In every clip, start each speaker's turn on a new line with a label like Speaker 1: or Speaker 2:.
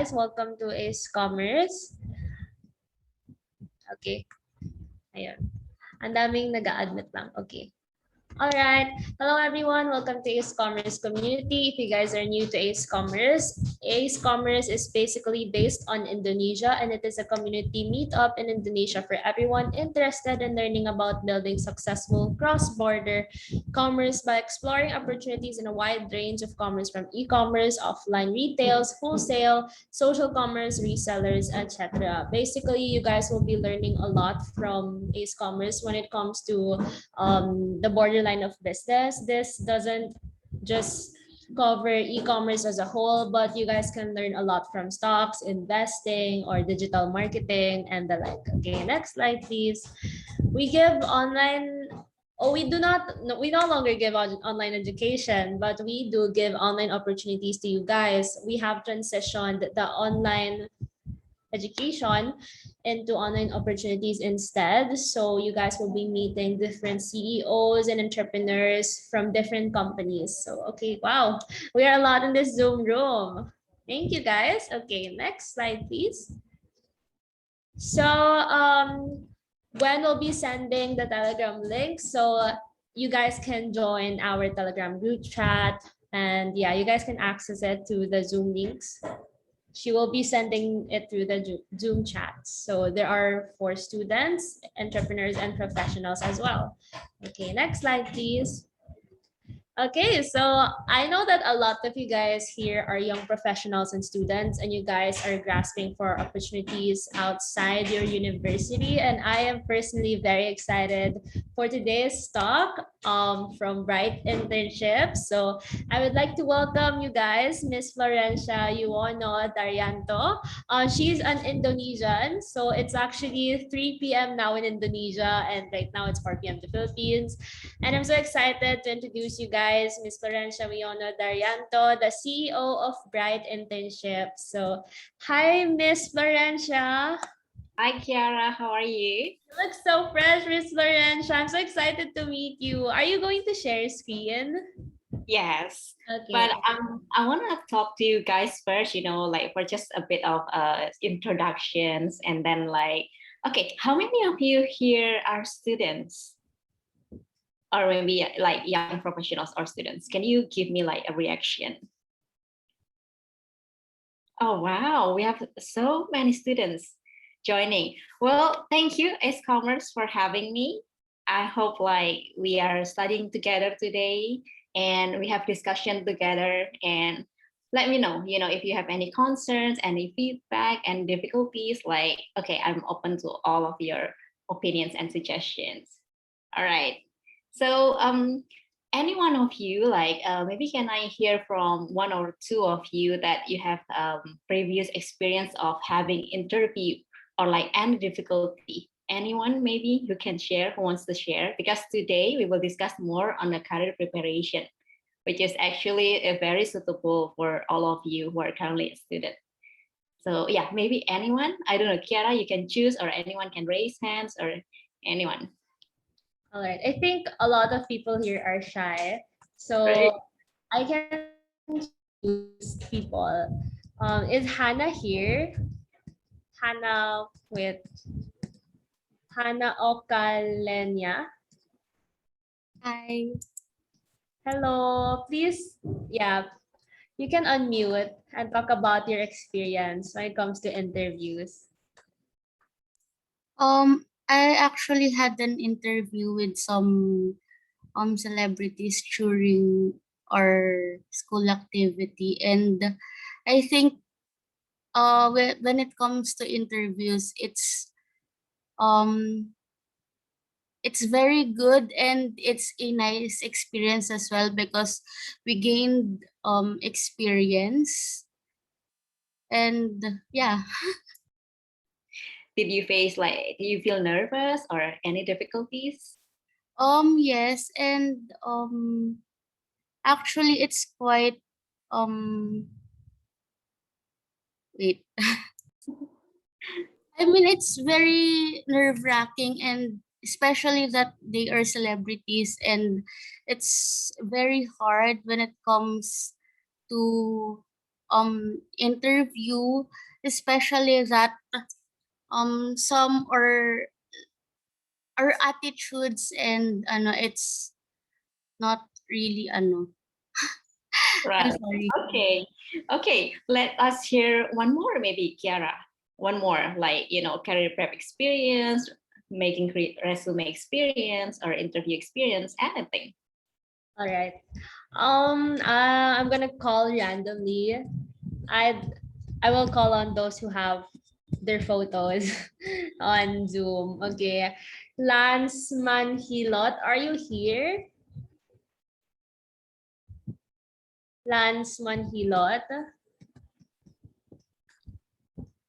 Speaker 1: guys. Welcome to Ace Commerce. Okay. Ayan. Ang daming nag-a-admit lang. Okay. All right. Hello, everyone. Welcome to Ace Commerce community. If you guys are new to Ace Commerce is basically based on Indonesia, and it is a community meetup in Indonesia for everyone interested in learning about building successful cross-border commerce by exploring opportunities in a wide range of commerce, from e-commerce, offline retails, wholesale, social commerce, resellers, etc. Basically, you guys will be learning a lot from Ace Commerce when it comes to the borderline of business. This doesn't just cover e-commerce as a whole, but you guys can learn a lot from stocks, investing, or digital marketing and the like. Okay, next slide, please. We give online. Oh, we no longer give online education, but we do give online opportunities to you guys. We have transitioned the online education into online opportunities instead. So you guys will be meeting different CEOs and entrepreneurs from different companies. So, okay, wow, we are a lot in this Zoom room. Thank you, guys. Okay, next slide, please. So, Gwen will be sending the Telegram link, so you guys can join our Telegram group chat, and yeah, you guys can access it through the Zoom links. She will be sending it through the Zoom chat. So there are for students, entrepreneurs, and professionals as well. Okay, next slide, please. Okay, so I know that a lot of you guys here are young professionals and students, and you guys are grasping for opportunities outside your university. And I am personally very excited for today's talk from Bright Internships. So I would like to welcome you guys, Ms Florensia Daryanto. She's an Indonesian, so it's actually 3 p.m. now in Indonesia, and right now it's 4 p.m. in the Philippines. And I'm so excited to introduce you guys, Ms. Florensia Daryanto, the CEO of Bright Internships. So, hi, Ms. Florensia.
Speaker 2: Hi, Kiara. How are you?
Speaker 1: You look so fresh, Ms. Florensia. I'm so excited to meet you. Are you going to share screen?
Speaker 2: Yes.
Speaker 1: Okay.
Speaker 2: But I want to talk to you guys first, like for just a bit of introductions, and then okay, how many of you here are students? Or maybe like young professionals or students? Can you give me like a reaction? Oh, wow, we have so many students joining. Well, thank you, Ace Commerce, for having me. I hope like we are studying together today and we have discussion together, and let me know, if you have any concerns, any feedback and difficulties, like, okay, I'm open to all of your opinions and suggestions. All right. So any one of you, maybe can I hear from one or two of you that you have previous experience of having interview or like any difficulty? Anyone maybe you can share, who wants to share? Because today we will discuss more on the career preparation, which is actually very suitable for all of you who are currently a student. So yeah, maybe anyone, I don't know, Kiara, you can choose, or anyone can raise hands, or anyone.
Speaker 1: All right. I think a lot of people here are shy, so
Speaker 2: Right.
Speaker 1: I can choose people. Is Hannah here? Hannah with Hannah Okalenya.
Speaker 3: Hi.
Speaker 1: Hello. Please, yeah, you can unmute and talk about your experience when it comes to interviews.
Speaker 3: I actually had an interview with some celebrities during our school activity, and I think when it comes to interviews, it's very good, and it's a nice experience as well, because we gained experience, and yeah.
Speaker 2: Did you feel nervous or any difficulties?
Speaker 3: Yes, and actually it's quite wait. I mean, it's very nerve-wracking, and especially that they are celebrities, and it's very hard when it comes to interview, especially that some or our attitudes and it's not really I'm
Speaker 2: Right.
Speaker 3: sorry.
Speaker 2: Okay. Okay. Let us hear one more, maybe Kiara. One more, like, career prep experience, making resume experience, or interview experience, anything.
Speaker 1: All right. I'm gonna call randomly. I I will call on those who have their photos on Zoom. Okay. Lance Manhilot, are you here? Lance Manhilot.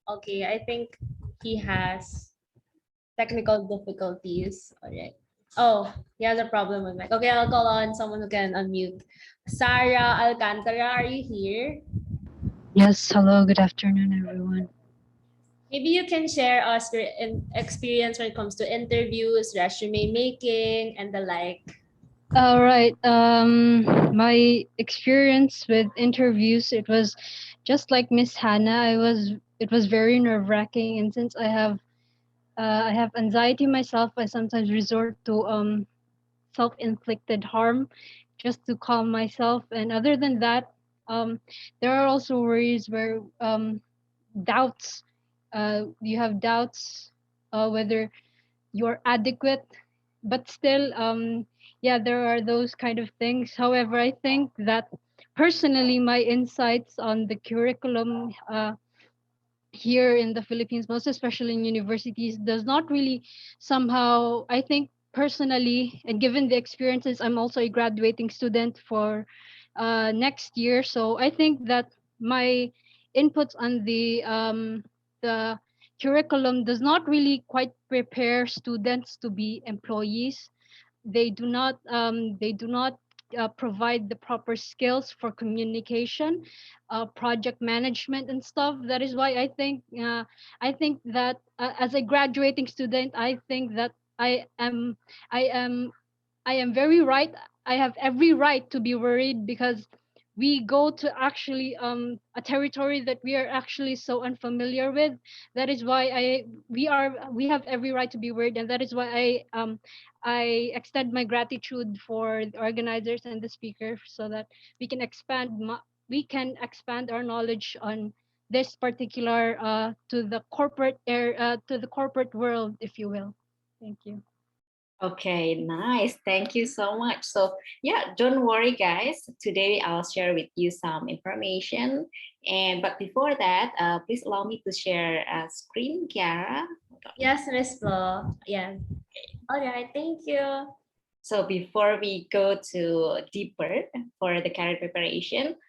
Speaker 1: Okay, I think he has technical difficulties. All right. Oh, he has a problem with mic. Okay, I'll call on someone who can unmute. Sarah Alcantara, are you here?
Speaker 4: Yes, hello, good afternoon, everyone.
Speaker 1: Maybe you can share us your experience when it comes to interviews, resume making, and the like.
Speaker 4: All right. My experience with interviews, it was just like Miss Hannah. It was very nerve-wracking, and since I have anxiety myself, I sometimes resort to self-inflicted harm just to calm myself. And other than that, there are also worries where doubts. You have doubts whether you're adequate, but still, yeah, there are those kind of things. However, I think that personally, my insights on the curriculum here in the Philippines, most especially in universities, does not really somehow, I think personally, and given the experiences, I'm also a graduating student for next year. So I think that my inputs on the curriculum does not really quite prepare students to be employees. They do not provide the proper skills for communication, project management and stuff. That is why I think that as a graduating student, I think that I am I am very right. I have every right to be worried because we go to actually a territory that we are actually so unfamiliar with. That is why we have every right to be worried, and that is why I extend my gratitude for the organizers and the speaker so that we can we can expand our knowledge on this particular to the corporate world, if you will. Thank you.
Speaker 2: Okay, nice. Thank you so much. So yeah, don't worry, guys. Today I'll share with you some information. But before that, please allow me to share a screen, Kiara.
Speaker 1: Yes, Miss Flo. Yeah. All right. Thank you.
Speaker 2: So before we go to deeper for the career preparation,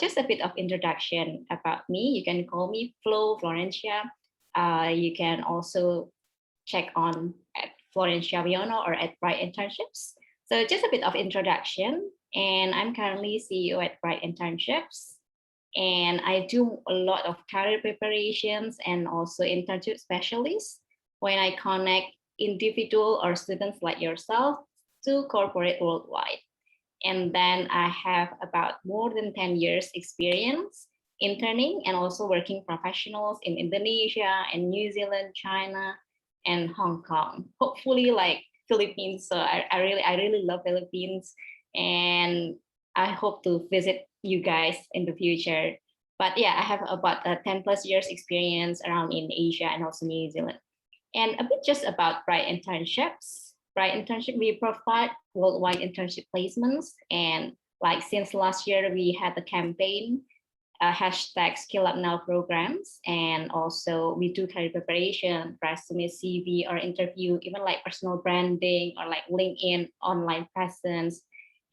Speaker 2: just a bit of introduction about me. You can call me Flo Florensia. You can also check on at Florensia Daryanto or at Bright Internships. So just a bit of introduction. And I'm currently CEO at Bright Internships. And I do a lot of career preparations and also internship specialists when I connect individual or students like yourself to corporate worldwide. And then I have about more than 10 years experience interning and also working professionals in Indonesia and New Zealand, China, and Hong Kong. Hopefully like Philippines. So I really love Philippines, and I hope to visit you guys in the future. But yeah, I have about 10 plus years experience around in Asia and also New Zealand. And a bit just about Bright Internships. Bright Internship, we provide worldwide internship placements. And like since last year, we had the campaign, hashtag Skill Up Now programs. And also we do career preparation, resume, CV, or interview, even like personal branding or like LinkedIn, online presence,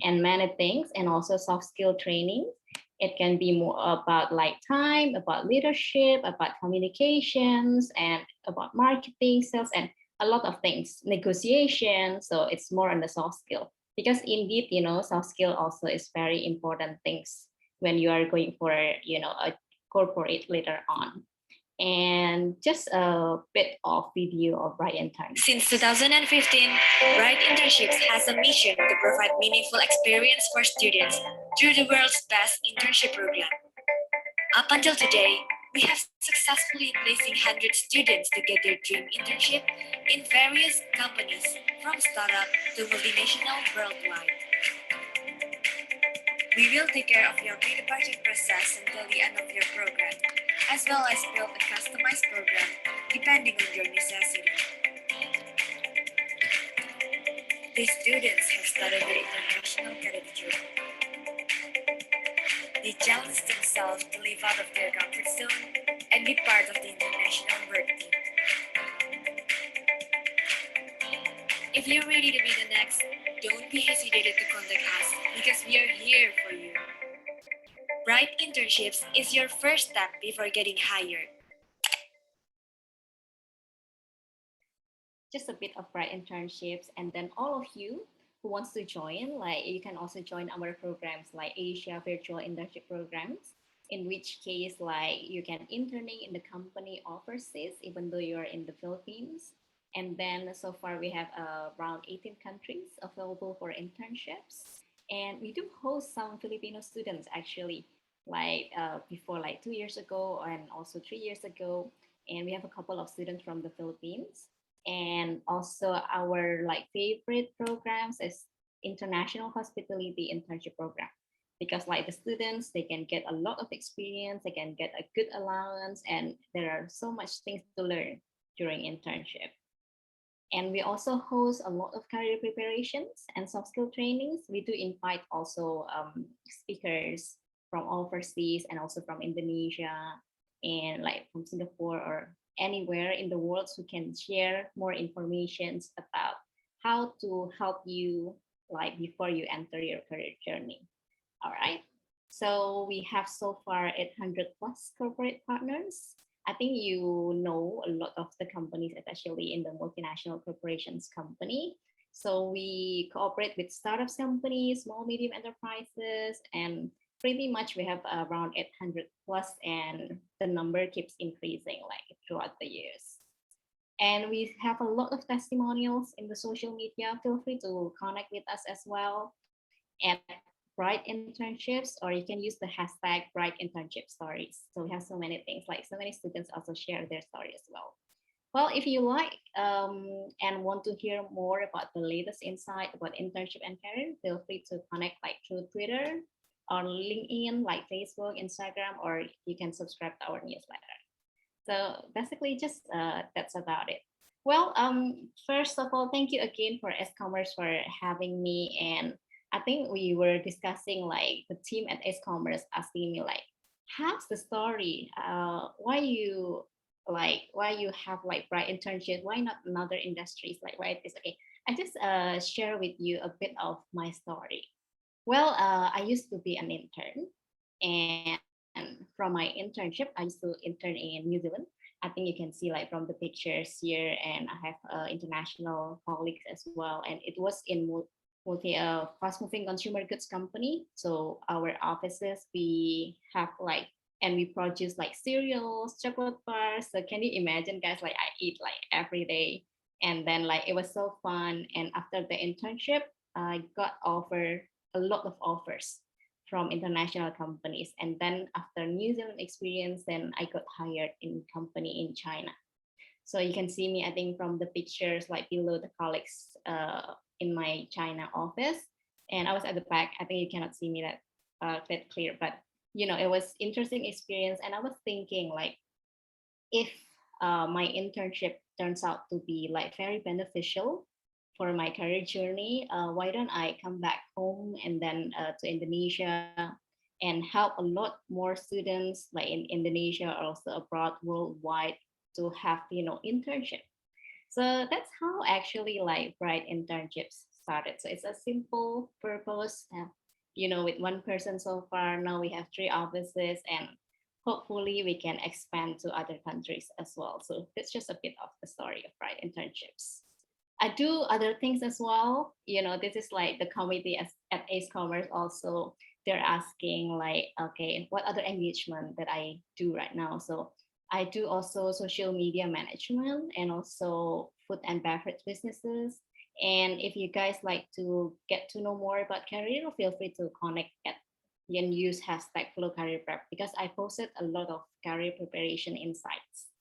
Speaker 2: and many things. And also soft skill training. It can be more about like time, about leadership, about communications, and about marketing, sales, and a lot of things, negotiation. So it's more on the soft skill, because indeed, soft skill also is very important things when you are going for, a corporate later on. And just a bit of review of Bright Internships.
Speaker 5: Since 2015, Bright Internships has a mission to provide meaningful experience for students through the world's best internship program. Up until today, we have successfully placing 100 students to get their dream internship in various companies, from startup to multinational worldwide. We will take care of your pre-departure process until the end of your program, as well as build a customized program depending on your necessity. These students have started their international career journey. They challenge themselves to live out of their comfort zone and be part of the international work team. If you're ready to be the next, don't be hesitated to contact us because we are here for you. Bright Internships is your first step before getting hired.
Speaker 2: Just a bit of Bright Internships, and then all of you who wants to join, like you can also join our programs like Asia Virtual Internship Programs, in which case like you can interning in the company overseas even though you are in the Philippines. And then so far we have around 18 countries available for internships, and we do host some Filipino students actually, like before like 2 years ago and also 3 years ago, and we have a couple of students from the Philippines. And also our like favorite programs is international hospitality internship program, because like the students, they can get a lot of experience, they can get a good allowance, and there are so much things to learn during internship. And we also host a lot of career preparations and soft skill trainings. We do invite also speakers from overseas and also from Indonesia and like from Singapore or anywhere in the world who can share more information about how to help you like before you enter your career journey. All right. So we have so far 800 plus corporate partners. I think you know a lot of the companies, especially in the multinational corporations company. So we cooperate with startups companies, small, medium enterprises, and pretty much we have around 800 plus, and the number keeps increasing like throughout the years. And we have a lot of testimonials in the social media. Feel free to connect with us as well at Bright Internships, or you can use the hashtag Bright Internship Stories. So we have so many things, like so many students also share their story as well. Well, if you like and want to hear more about the latest insight about internship and career, feel free to connect like through Twitter or LinkedIn, like Facebook, Instagram, or you can subscribe to our newsletter. So basically just that's about it. Well, first of all, thank you again for S-Commerce for having me. And I think we were discussing like the team at S-Commerce asking me like, how's the story? Why you have like Bright Internship? Why not another industries? Like why this? Okay, I just share with you a bit of my story. Well, I used to be an intern, and from my internship, I used to intern in New Zealand. I think you can see like from the pictures here, and I have international colleagues as well. And it was in fast-moving consumer goods company. So our offices, we have like, and we produce like cereals, chocolate bars. So can you imagine, guys? Like I eat like every day, and then like it was so fun. And after the internship, I got offered a lot of offers from international companies. And then after New Zealand experience, then I got hired in company in China. So you can see me, I think from the pictures, like below the colleagues in my China office. And I was at the back. I think you cannot see me that clear, but you know, it was interesting experience. And I was thinking like, if my internship turns out to be like very beneficial for my career journey, why don't I come back home and then to Indonesia and help a lot more students like in Indonesia or also abroad worldwide to have, you know, internship. So that's how actually like Bright Internships started. So it's a simple purpose, you know, with one person so far. Now we have 3 offices, and hopefully we can expand to other countries as well. So that's just a bit of the story of Bright Internships. I do other things as well. You know, this is like the committee at Ace Commerce also. They're asking like, okay, what other engagement that I do right now? So I do also social media management and also food and beverage businesses. And if you guys like to get to know more about career, feel free to connect at You can use hashtag Flow Career Prep because I posted a lot of career preparation insights.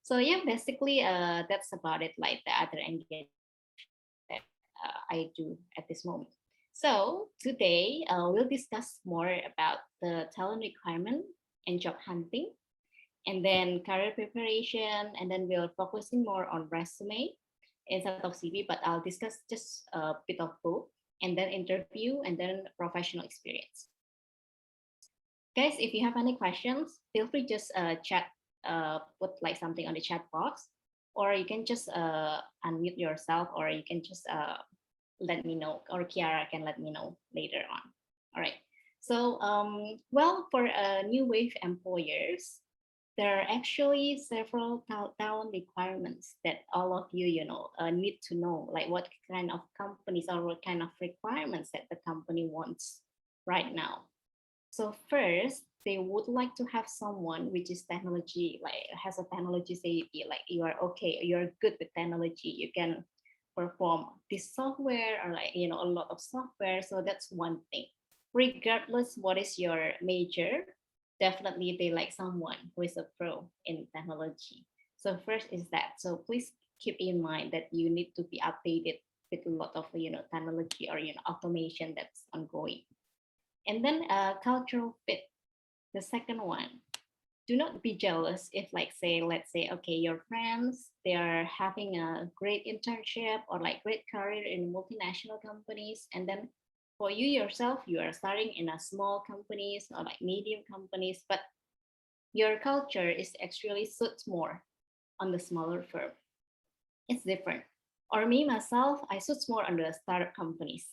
Speaker 2: So yeah, basically that's about it, like the other engagement that I do at this moment. So today we'll discuss more about the talent requirement and job hunting, and then career preparation, and then we're focusing more on resume instead of CV, but I'll discuss just a bit of both, and then interview, and then professional experience. Guys, if you have any questions, feel free just chat, put like something on the chat box, or you can just unmute yourself, or you can just let me know, or Kiara can let me know later on. All right. So, well, for new wave employers, there are actually several talent requirements that all of you, need to know, like what kind of companies or what kind of requirements that the company wants right now. So first, they would like to have someone which is technology, like has a technology savvy, like you are okay, you're good with technology, you can perform this software or like, a lot of software. So that's one thing. Regardless what is your major, definitely they like someone who is a pro in technology. So first is that. So please keep in mind that you need to be updated with a lot of, technology or, automation that's ongoing. And then cultural fit, the second one. Do not be jealous if like say, let's say, okay, your friends, they are having a great internship or like great career in multinational companies. And then for you yourself, you are starting in a small companies or like medium companies, but your culture is actually suits more on the smaller firm. It's different. Or me myself, I suits more on the startup companies,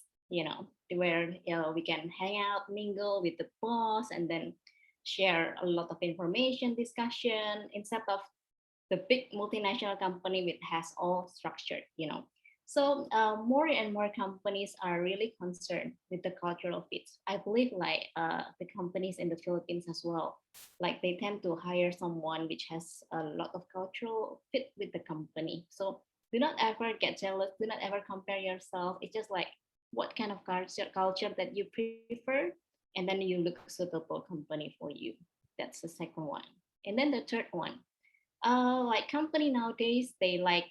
Speaker 2: where we can hang out, mingle with the boss, and then share a lot of information, discussion, instead of the big multinational company which has all structured. So more and more companies are really concerned with the cultural fits. I believe like the companies in the Philippines as well, like they tend to hire someone which has a lot of cultural fit with the company. So do not ever get jealous. Do not ever compare yourself. It's just like what kind of culture that you prefer, and then you look suitable company for you. That's the second one. And then the third one, like company nowadays, they like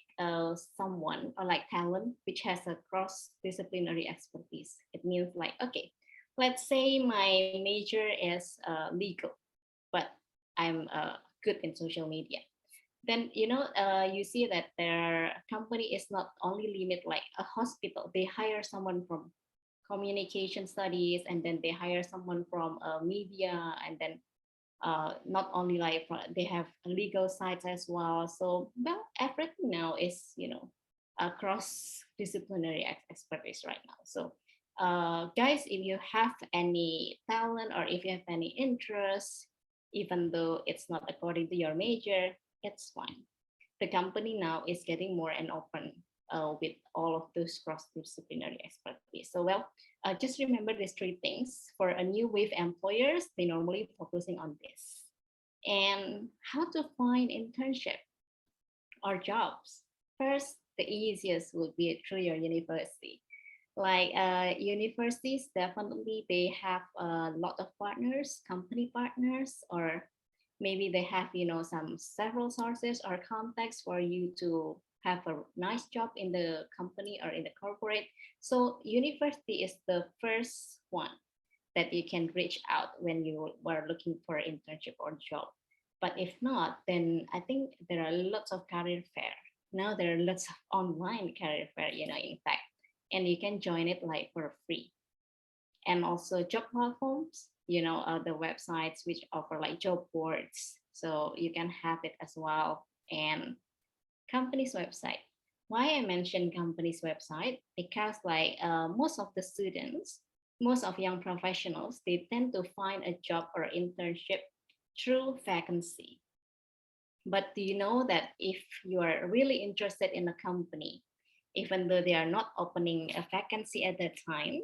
Speaker 2: someone or like talent which has a cross-disciplinary expertise. It means like, okay, let's say my major is legal, but I'm good in social media. Then you see that their company is not only limit like a hospital. They hire someone from communication studies, and then they hire someone from media, and then not only like they have legal sides as well. So well, everything now is across disciplinary expertise right now. So guys, if you have any talent or if you have any interest, even though it's not according to your major, it's fine. The company now is getting more and open with all of those cross-disciplinary expertise. So well, just remember these three things. For a new wave employers, they normally focusing on this. And how to find internship or jobs. First, the easiest would be through your university. Like universities, definitely they have a lot of partners, company partners, or maybe they have some several sources or contacts for you to have a nice job in the company or in the corporate. So university is the first one that you can reach out when you were looking for internship or job. But if not, then I think there are lots of career fair. Now there are lots of online career fair, in fact, and you can join it like for free. And also job platforms, the websites which offer like job boards. So you can have it as well. And company's website. Why I mentioned company's website? Because like most of the students, most of young professionals, they tend to find a job or internship through vacancy. But do you know that if you are really interested in a company, even though they are not opening a vacancy at that time,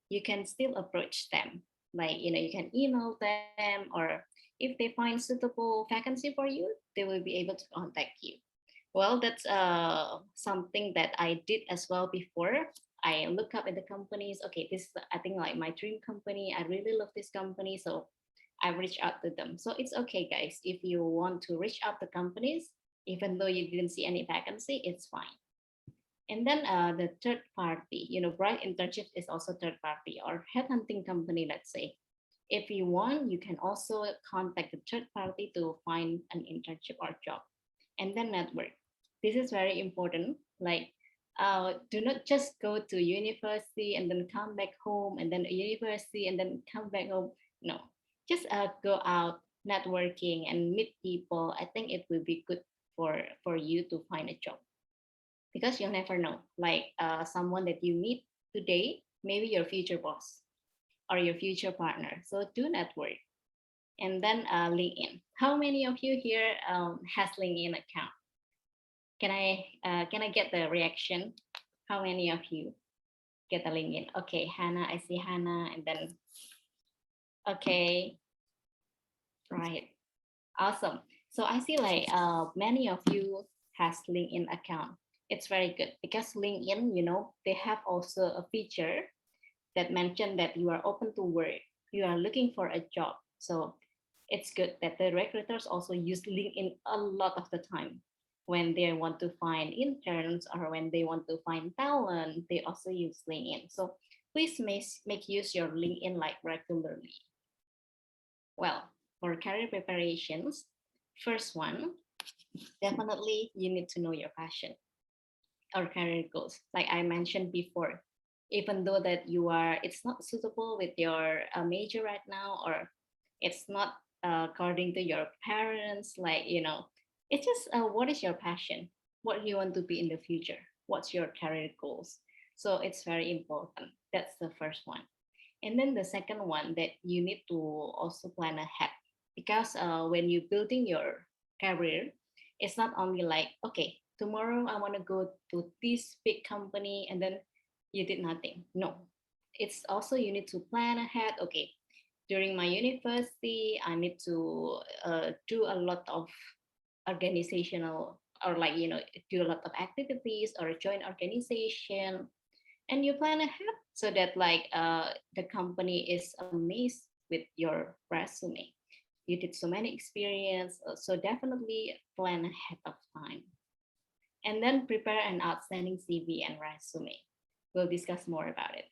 Speaker 2: you can still approach them. Like, you can email them, or if they find suitable vacancy for you, they will be able to contact you. Well, that's something that I did as well before. I look up at the companies. Okay, this is, I think, like my dream company. I really love this company, so I reach out to them. So it's okay, guys. If you want to reach out to companies, even though you didn't see any vacancy, it's fine. And then the third party, Bright Internships is also third party or headhunting company, let's say. If you want, you can also contact the third party to find an internship or job. And then network. This is very important. Like, do not just go to university and then come back home, and then university and then come back home. No, just go out networking and meet people. I think it will be good for you to find a job, because you'll never know. Like someone that you meet today, maybe your future boss or your future partner. So do network. And then LinkedIn. How many of you here has LinkedIn account? Can I get the reaction? How many of you get a LinkedIn? Okay, Hannah, I see Hannah, and then okay, right, awesome. So I see like many of you has LinkedIn account. It's very good because LinkedIn, they have also a feature that mentioned that you are open to work, you are looking for a job. So it's good that the recruiters also use LinkedIn a lot of the time. When they want to find interns or when they want to find talent, they also use LinkedIn. So please make use your LinkedIn like regularly. Well, for career preparations, first one, definitely you need to know your passion or career goals. Like I mentioned before, even though that it's not suitable with your major right now, or it's not according to your parents, like, it's just what is your passion? What do you want to be in the future? What's your career goals? So it's very important. That's the first one. And then the second one, that you need to also plan ahead, because when you're building your career, it's not only like, okay, tomorrow I want to go to this big company and then you did nothing. No, it's also you need to plan ahead. Okay, during my university, I need to do a lot of organizational, or like, do a lot of activities or join organization, and you plan ahead so that like the company is amazed with your resume. You did so many experience, so definitely plan ahead of time. And then prepare an outstanding CV and resume. We'll discuss more about it.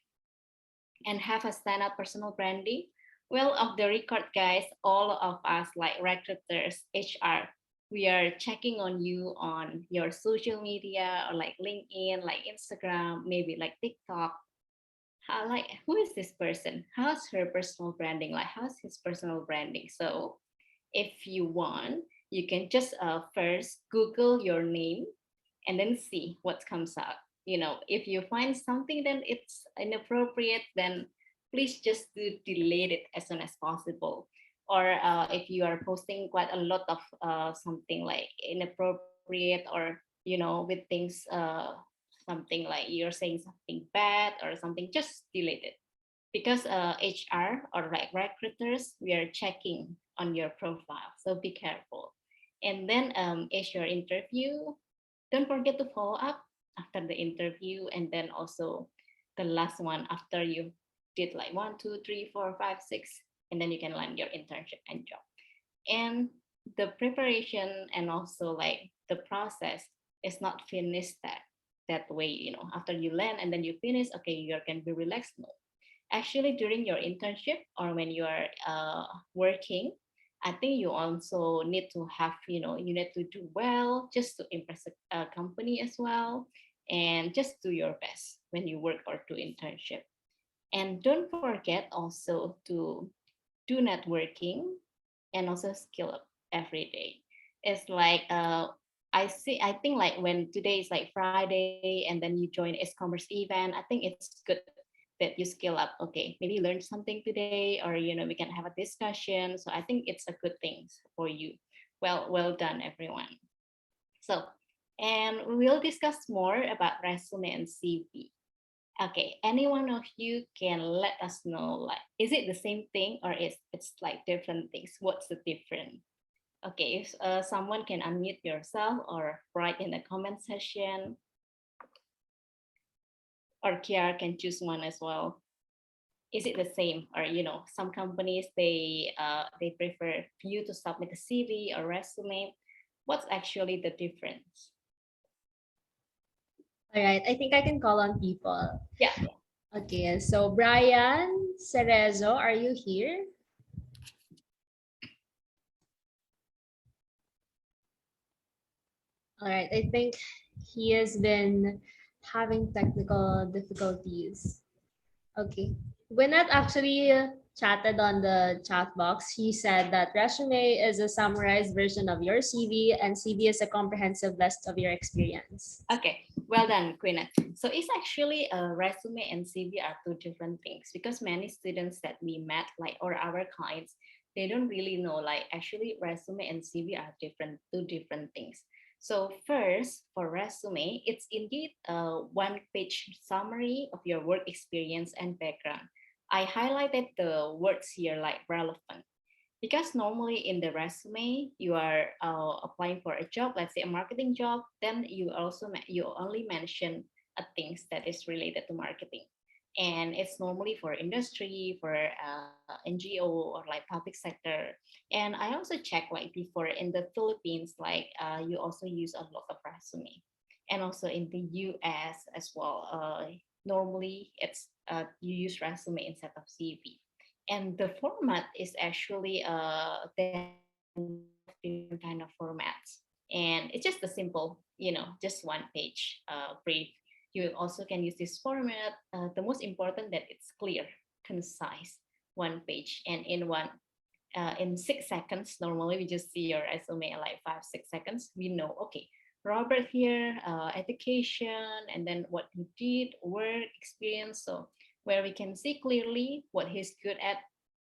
Speaker 2: And have a standout personal branding. Well, off the record, guys, all of us like recruiters, HR, we are checking on you on your social media, or like LinkedIn, like Instagram, maybe like TikTok. Like, who is this person? How's her personal branding? Like, how's his personal branding? So if you want, you can just first Google your name and then see what comes out. If you find something then it's inappropriate, then please just delete it as soon as possible. Or if you are posting quite a lot of something like inappropriate, or with things something like you're saying something bad or something, just delete it. Because HR or like recruiters, we are checking on your profile, so be careful. And then as your interview, don't forget to follow up after the interview. And then also the last one, after you did like 1, 2, 3, 4, 5, 6, and then you can land your internship and job. And the preparation and also like the process is not finished that way. After you land and then you finish, okay, you can be relaxed. No, actually during your internship or when you are working, I think you also need to have, you need to do well just to impress a company as well. And just do your best when you work or do internship. And don't forget also to do networking and also skill up every day. It's like, I think like when today is like Friday and then you join e-commerce event, I think it's good that you skill up. Okay, maybe learn something today, or we can have a discussion. So I think it's a good thing for you. Well done, everyone. So, and we'll discuss more about resume and CV. Okay, any one of you can let us know, like, is it the same thing or it's like different things? What's the difference? Okay, if someone can unmute yourself or write in the comment section. or Kiara can choose one as well. Is it the same, or some companies they prefer you to submit a CV or resume? What's actually the difference?
Speaker 1: All right, I think I can call on people.
Speaker 2: Yeah.
Speaker 1: Okay, so Brian Cerezo, are you here? All right, I think he has been having technical difficulties. Okay. Gwyneth actually chatted on the chat box. He said that resume is a summarized version of your CV, and CV is a comprehensive list of your experience.
Speaker 2: Okay, well done, Queen. So it's actually a resume and CV are two different things, because many students that we met, like, or our clients, they don't really know, like, actually resume and CV are two different things. So first, for resume, it's indeed a one-page summary of your work experience and background. I highlighted the words here like relevant, because normally in the resume you are applying for a job, let's say a marketing job, then you only mention things that is related to marketing, and it's normally for industry, for NGO, or like public sector. And I also check, like, before in the Philippines, like, you also use a lot of resume, and also in the US as well. Normally it's you use resume instead of CV, and the format is actually different kind of formats, and it's just a simple, just one page brief. You also can use this format. The most important that it's clear, concise, one page, and in 6 seconds. Normally we just see your resume in like 5-6 seconds. We know, okay, Robert here, education, and then what he did, work experience. So where we can see clearly what he's good at,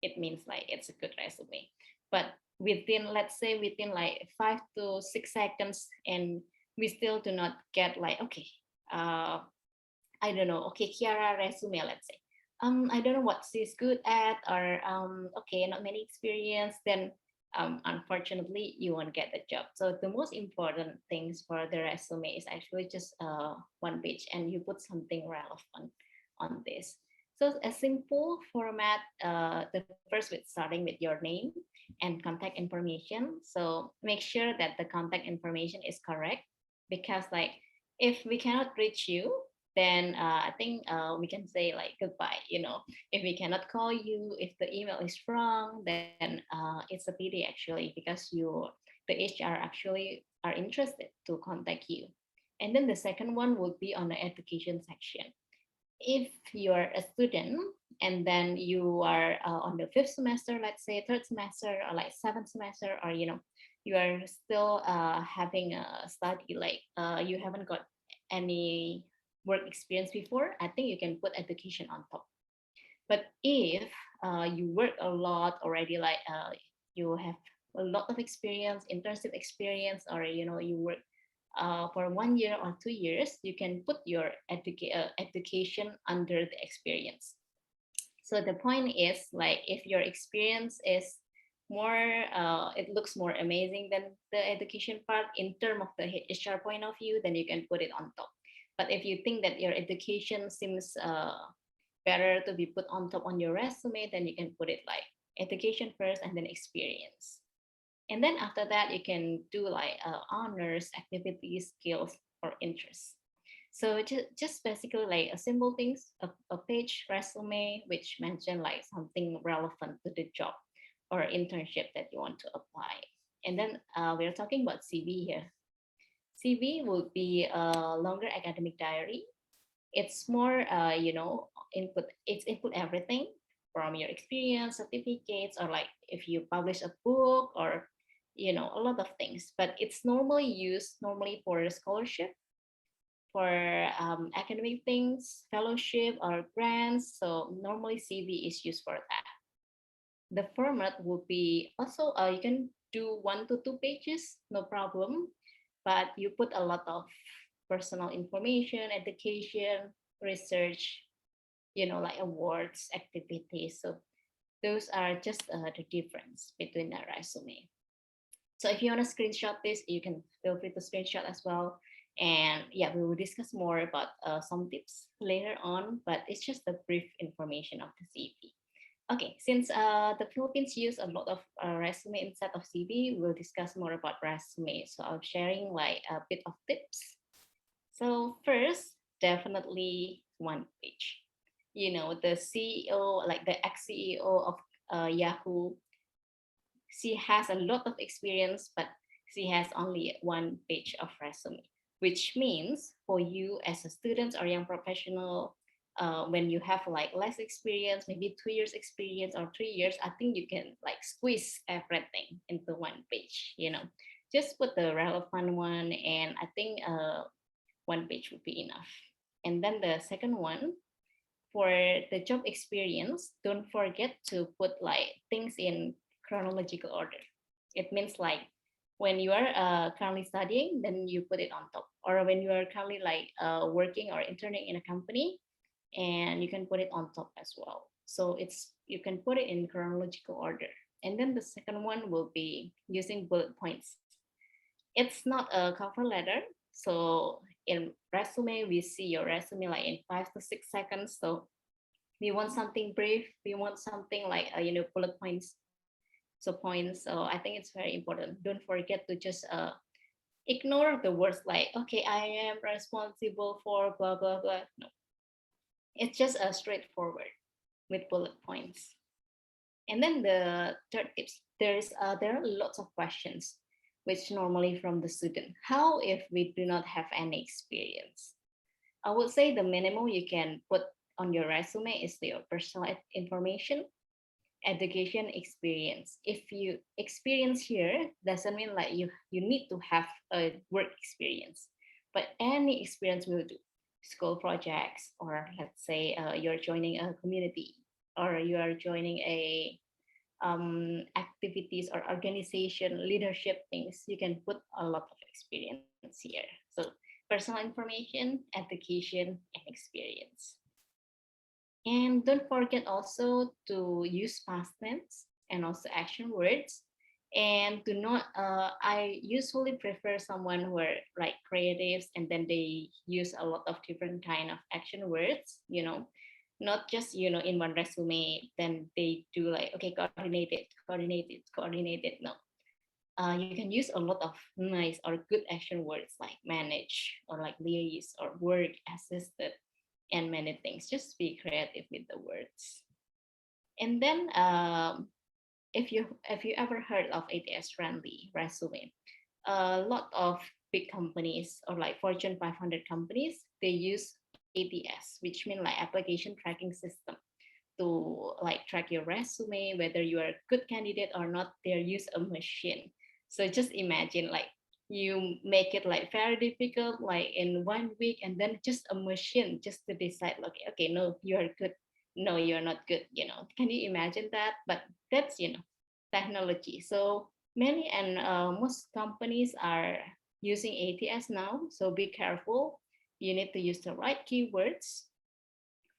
Speaker 2: it means like it's a good resume. But within, let's say, within like 5 to 6 seconds, and we still do not get, like, okay, I don't know, okay, Kiara resume, let's say. I don't know what she's good at, or okay, not many experience, then unfortunately you won't get the job. So the most important things for the resume is actually just one page, and you put something relevant on this. So a simple format, the first with starting with your name and contact information. So make sure that the contact information is correct, because, like, if we cannot reach you, then I think we can say like goodbye. If we cannot call you, if the email is wrong, then it's a pity actually, because the HR actually are interested to contact you. And then the second one would be on the education section. If you're a student and then you are on the 5th semester, let's say 3rd semester, or like 7th semester, or you are still having a study, like you haven't got any work experience before, I think you can put education on top. But if you work a lot already, like you have a lot of experience, internship experience, or you work for 1 year or 2 years, you can put your education under the experience. So the point is, like, if your experience is more, it looks more amazing than the education part in terms of the HR point of view, then you can put it on top. But if you think that your education seems better to be put on top on your resume, then you can put it like education first and then experience. And then after that, you can do like honors, activities, skills, or interests. So just basically like a simple things, a page resume, which mention like something relevant to the job or internship that you want to apply. And then we're talking about CV here. CV would be a longer academic diary. It's more, input everything from your experience, certificates, or like if you publish a book, or a lot of things. But it's normally used for scholarship, for academic things, fellowship, or grants. So normally CV is used for that. The format will be also, you can do 1 to 2 pages, no problem. But you put a lot of personal information, education, research, like awards, activities. So those are just the difference between a resume. So if you want to screenshot this, you can feel free to screenshot as well. And yeah, we will discuss more about some tips later on, but it's just a brief information of the CV. Okay, since the Philippines use a lot of resume instead of CV, we'll discuss more about resume. So I'm sharing like a bit of tips. So first, definitely one page. You know, the CEO, like the ex-CEO of Yahoo, she has a lot of experience, but she has only one page of resume, which means for you as a student or young professional, when you have like less experience, maybe 2 years experience or 3 years, I think you can like squeeze everything into one page, you know, just put the relevant one. And I think one page would be enough. And then the second one, for the job experience, don't forget to put like things in chronological order. It means like when you are currently studying, then you put it on top. Or when you are currently like working or interning in a company, and you can put it on top as well. So it's, you can put it in chronological order. And then the second one will be using bullet points. It's not a cover letter. So in resume, we see your resume like in 5 to 6 seconds. So we want something brief. We want something like, bullet points. So points. So I think it's very important. Don't forget to just ignore the words like, okay, I am responsible for blah, blah, blah. No, it's just a straightforward with bullet points. And then the third tips, there are lots of questions which normally from the student. How if we do not have any experience? I would say the minimum you can put on your resume is your personal information, education, experience. If you experience here, doesn't mean like you need to have a work experience, but any experience will do. School projects, or let's say you're joining a community, or you are joining a activities or organization leadership things, you can put a lot of experience here. So personal information, education, and experience. And don't forget also to use past tense and also action words. And do not, I usually prefer someone who are like creatives, and then they use a lot of different kind of action words, you know, not just, you know, in one resume, then they do like, okay, coordinated, coordinated, coordinated. No, you can use a lot of nice or good action words like manage or like liaise or work, assisted, and many things. Just be creative with the words. And then if you ever heard of ATS friendly resume, a lot of big companies or like Fortune 500 companies, they use ATS, which mean like application tracking system, to like track your resume, whether you are a good candidate or not. They use a machine. So just imagine like you make it like very difficult, like in 1 week, and then just a machine just to decide, okay, okay, no, you are good, no, you're not good, you know. Can you imagine that? But that's, you know, technology. So many and most companies are using ATS now. So be careful. You need to use the right keywords,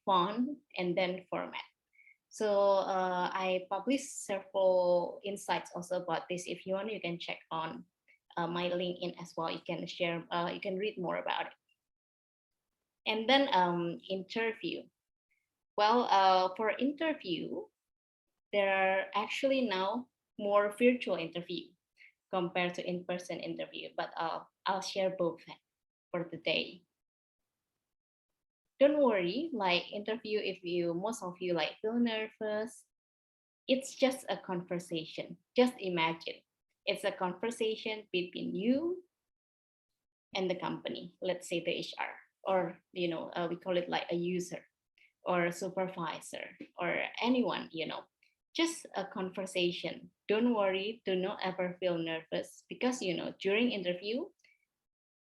Speaker 2: font, and then format. So I published several insights also about this. If you want, you can check on my LinkedIn as well. You can share, you can read more about it. And then interview. Well, for interview, there are actually now more virtual interview compared to in-person interview, but I'll share both for today. Don't worry, like interview, if you, most of you like feel nervous, it's just a conversation. Just imagine, it's a conversation between you and the company, let's say the HR, or, you know, we call it like a user or a supervisor or anyone, you know, just a conversation. Don't worry, do not ever feel nervous, because, you know, during interview,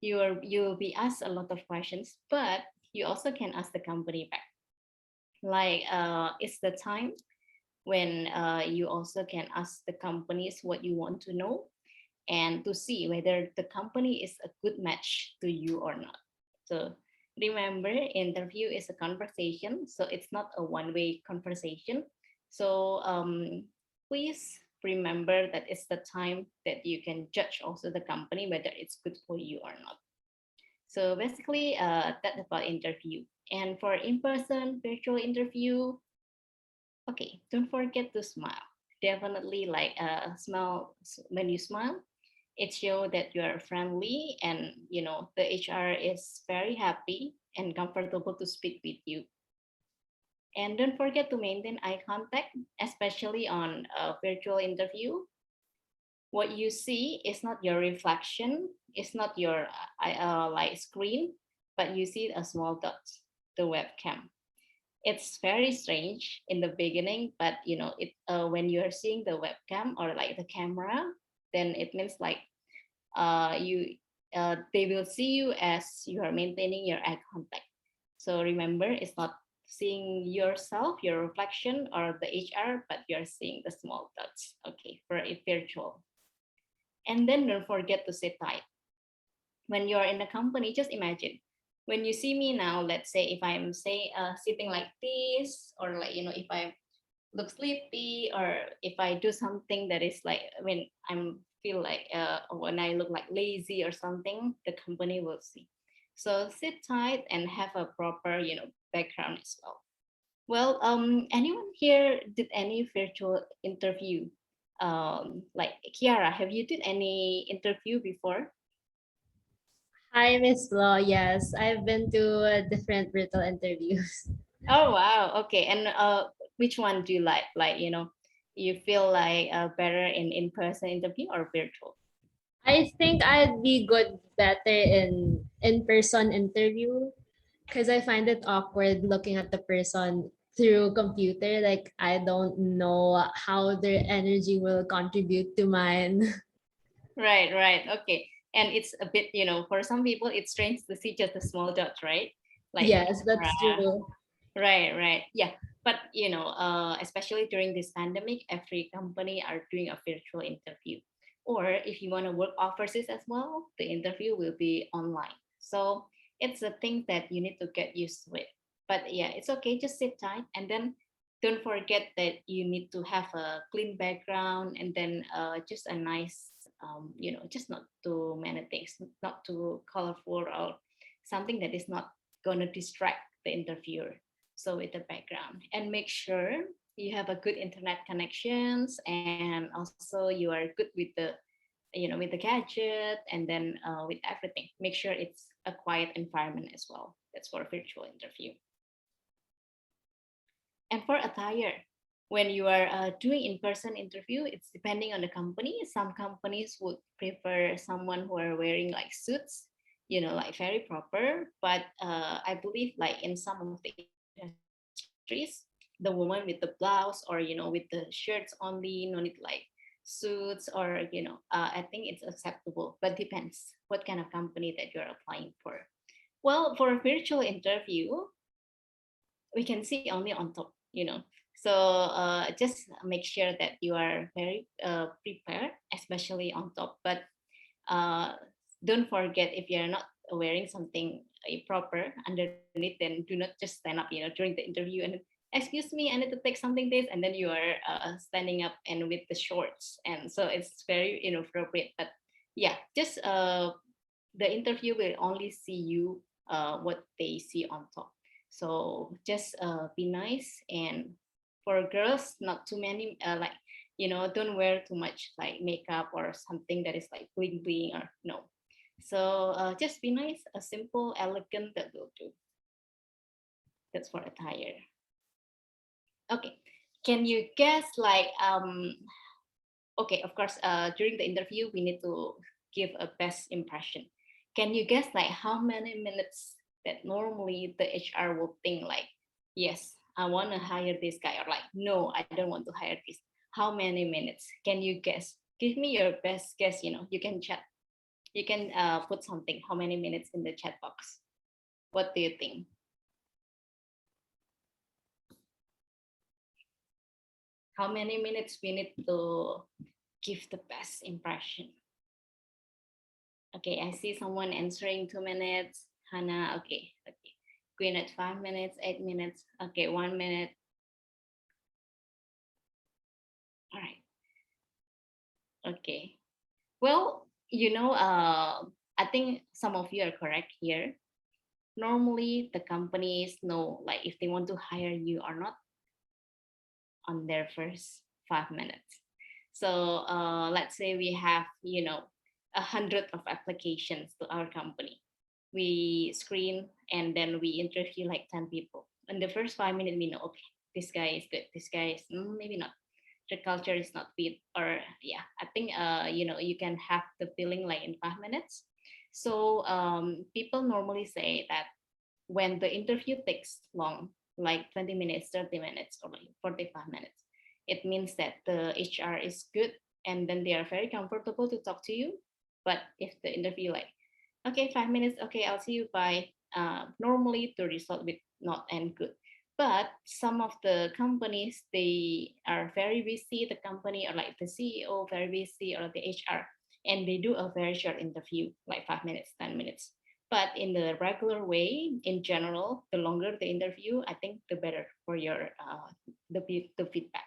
Speaker 2: you will be asked a lot of questions, but you also can ask the company back. Like it's the time when you also can ask the companies what you want to know, and to see whether the company is a good match to you or not. So remember, interview is a conversation, so it's not a one-way conversation. So please remember that it's the time that you can judge also the company whether it's good for you or not. So basically, that's about interview. And for in-person virtual interview, okay, don't forget to smile. Definitely, like smile when you smile. It shows that you are friendly, and the HR is very happy and comfortable to speak with you. And don't forget to maintain eye contact, especially on a virtual interview. What you see is not your reflection, it's not your like screen, but you see a small dot, the webcam. It's very strange in the beginning, but when you are seeing the webcam or like the camera, then it means like you they will see you as you are maintaining your eye contact. So remember, it's not seeing yourself, your reflection, or the HR, but you're seeing the small dots. Okay, for a virtual. And then don't forget to sit tight. When you're in a company, just imagine when you see me now, let's say if I'm say sitting like this, or like if I look sleepy, or if I do something that is like when I'm feel like when I look like lazy or something, the company will see. So sit tight and have a proper background as well. Well, anyone here did any virtual interview? Like Kiara, have you did any interview before?
Speaker 1: Hi, Miss Flo. Yes, I've been to different virtual interviews.
Speaker 2: Oh wow, okay. And which one do you like? Like you feel like better in in-person interview or virtual?
Speaker 1: I think I'd be good better in in-person interview because I find it awkward looking at the person through computer. Like I don't know how their energy will contribute to mine.
Speaker 2: Right, right. Okay. And it's a bit, for some people, it's strange to see just a small dot, right? Like the
Speaker 1: Yes,
Speaker 2: camera.
Speaker 1: that's true.
Speaker 2: Right, right. Yeah. But, especially during this pandemic, every company are doing a virtual interview. Or if you want to work overseas as well, the interview will be online. So it's a thing that you need to get used to it. But yeah, it's okay. Just sit tight, and then don't forget that you need to have a clean background, and then just a nice just not too many things, not too colorful, or something that is not going to distract the interviewer. So with the background, and make sure you have a good internet connections, and also you are good with the with the gadget, and then with everything, make sure it's a quiet environment as well. That's for a virtual interview. And for attire, when you are doing in-person interview, it's depending on the company. Some companies would prefer someone who are wearing like suits, like very proper. But I believe like in some of the industries, the woman with the blouse, or with the shirts only, no need like suits, or I think it's acceptable. But depends what kind of company that you're applying for. Well, for a virtual interview, we can see only on top. So just make sure that you are very prepared, especially on top. But uh, don't forget, if you're not wearing something proper underneath, then do not just stand up during the interview and excuse me, I need to take something this, and then you are standing up and with the shorts, and so it's very inappropriate. But yeah, just the interview will only see you what they see on top. So just be nice. And for girls, not too many like don't wear too much like makeup or something that is like bling bling, or no. So just be nice, a simple, elegant, that will do. That's for attire. Okay, can you guess like okay, of course, during the interview, we need to give a best impression. Can you guess like how many minutes that normally the HR will think like, yes, I want to hire this guy, or like, no, I don't want to hire this. How many minutes? Can you guess? Give me your best guess. You can chat. You can put something. How many minutes in the chat box? What do you think? How many minutes we need to give the best impression? Okay, I see someone answering 2 minutes. Hannah, okay, okay. Queen at 5 minutes, 8 minutes. Okay, 1 minute. All right. Okay. Well, I think some of you are correct here. Normally, the companies know like if they want to hire you or not on their first 5 minutes. So let's say we have, 100 of applications to our company. We screen and then we interview like 10 people. In the first 5 minutes, we know, okay, this guy is good. This guy is maybe not. The culture is not fit, or yeah, I think you can have the feeling like in 5 minutes. So people normally say that when the interview takes long, like 20 minutes, 30 minutes, or like 45 minutes, it means that the HR is good and then they are very comfortable to talk to you. But if the interview like, okay, 5 minutes, okay, I'll see you by, normally the result will not end good. But some of the companies, they are very busy, the company or like the CEO very busy or the HR, and they do a very short interview, like 5 minutes, 10 minutes. But in the regular way, in general, the longer the interview, I think the better for your the feedback.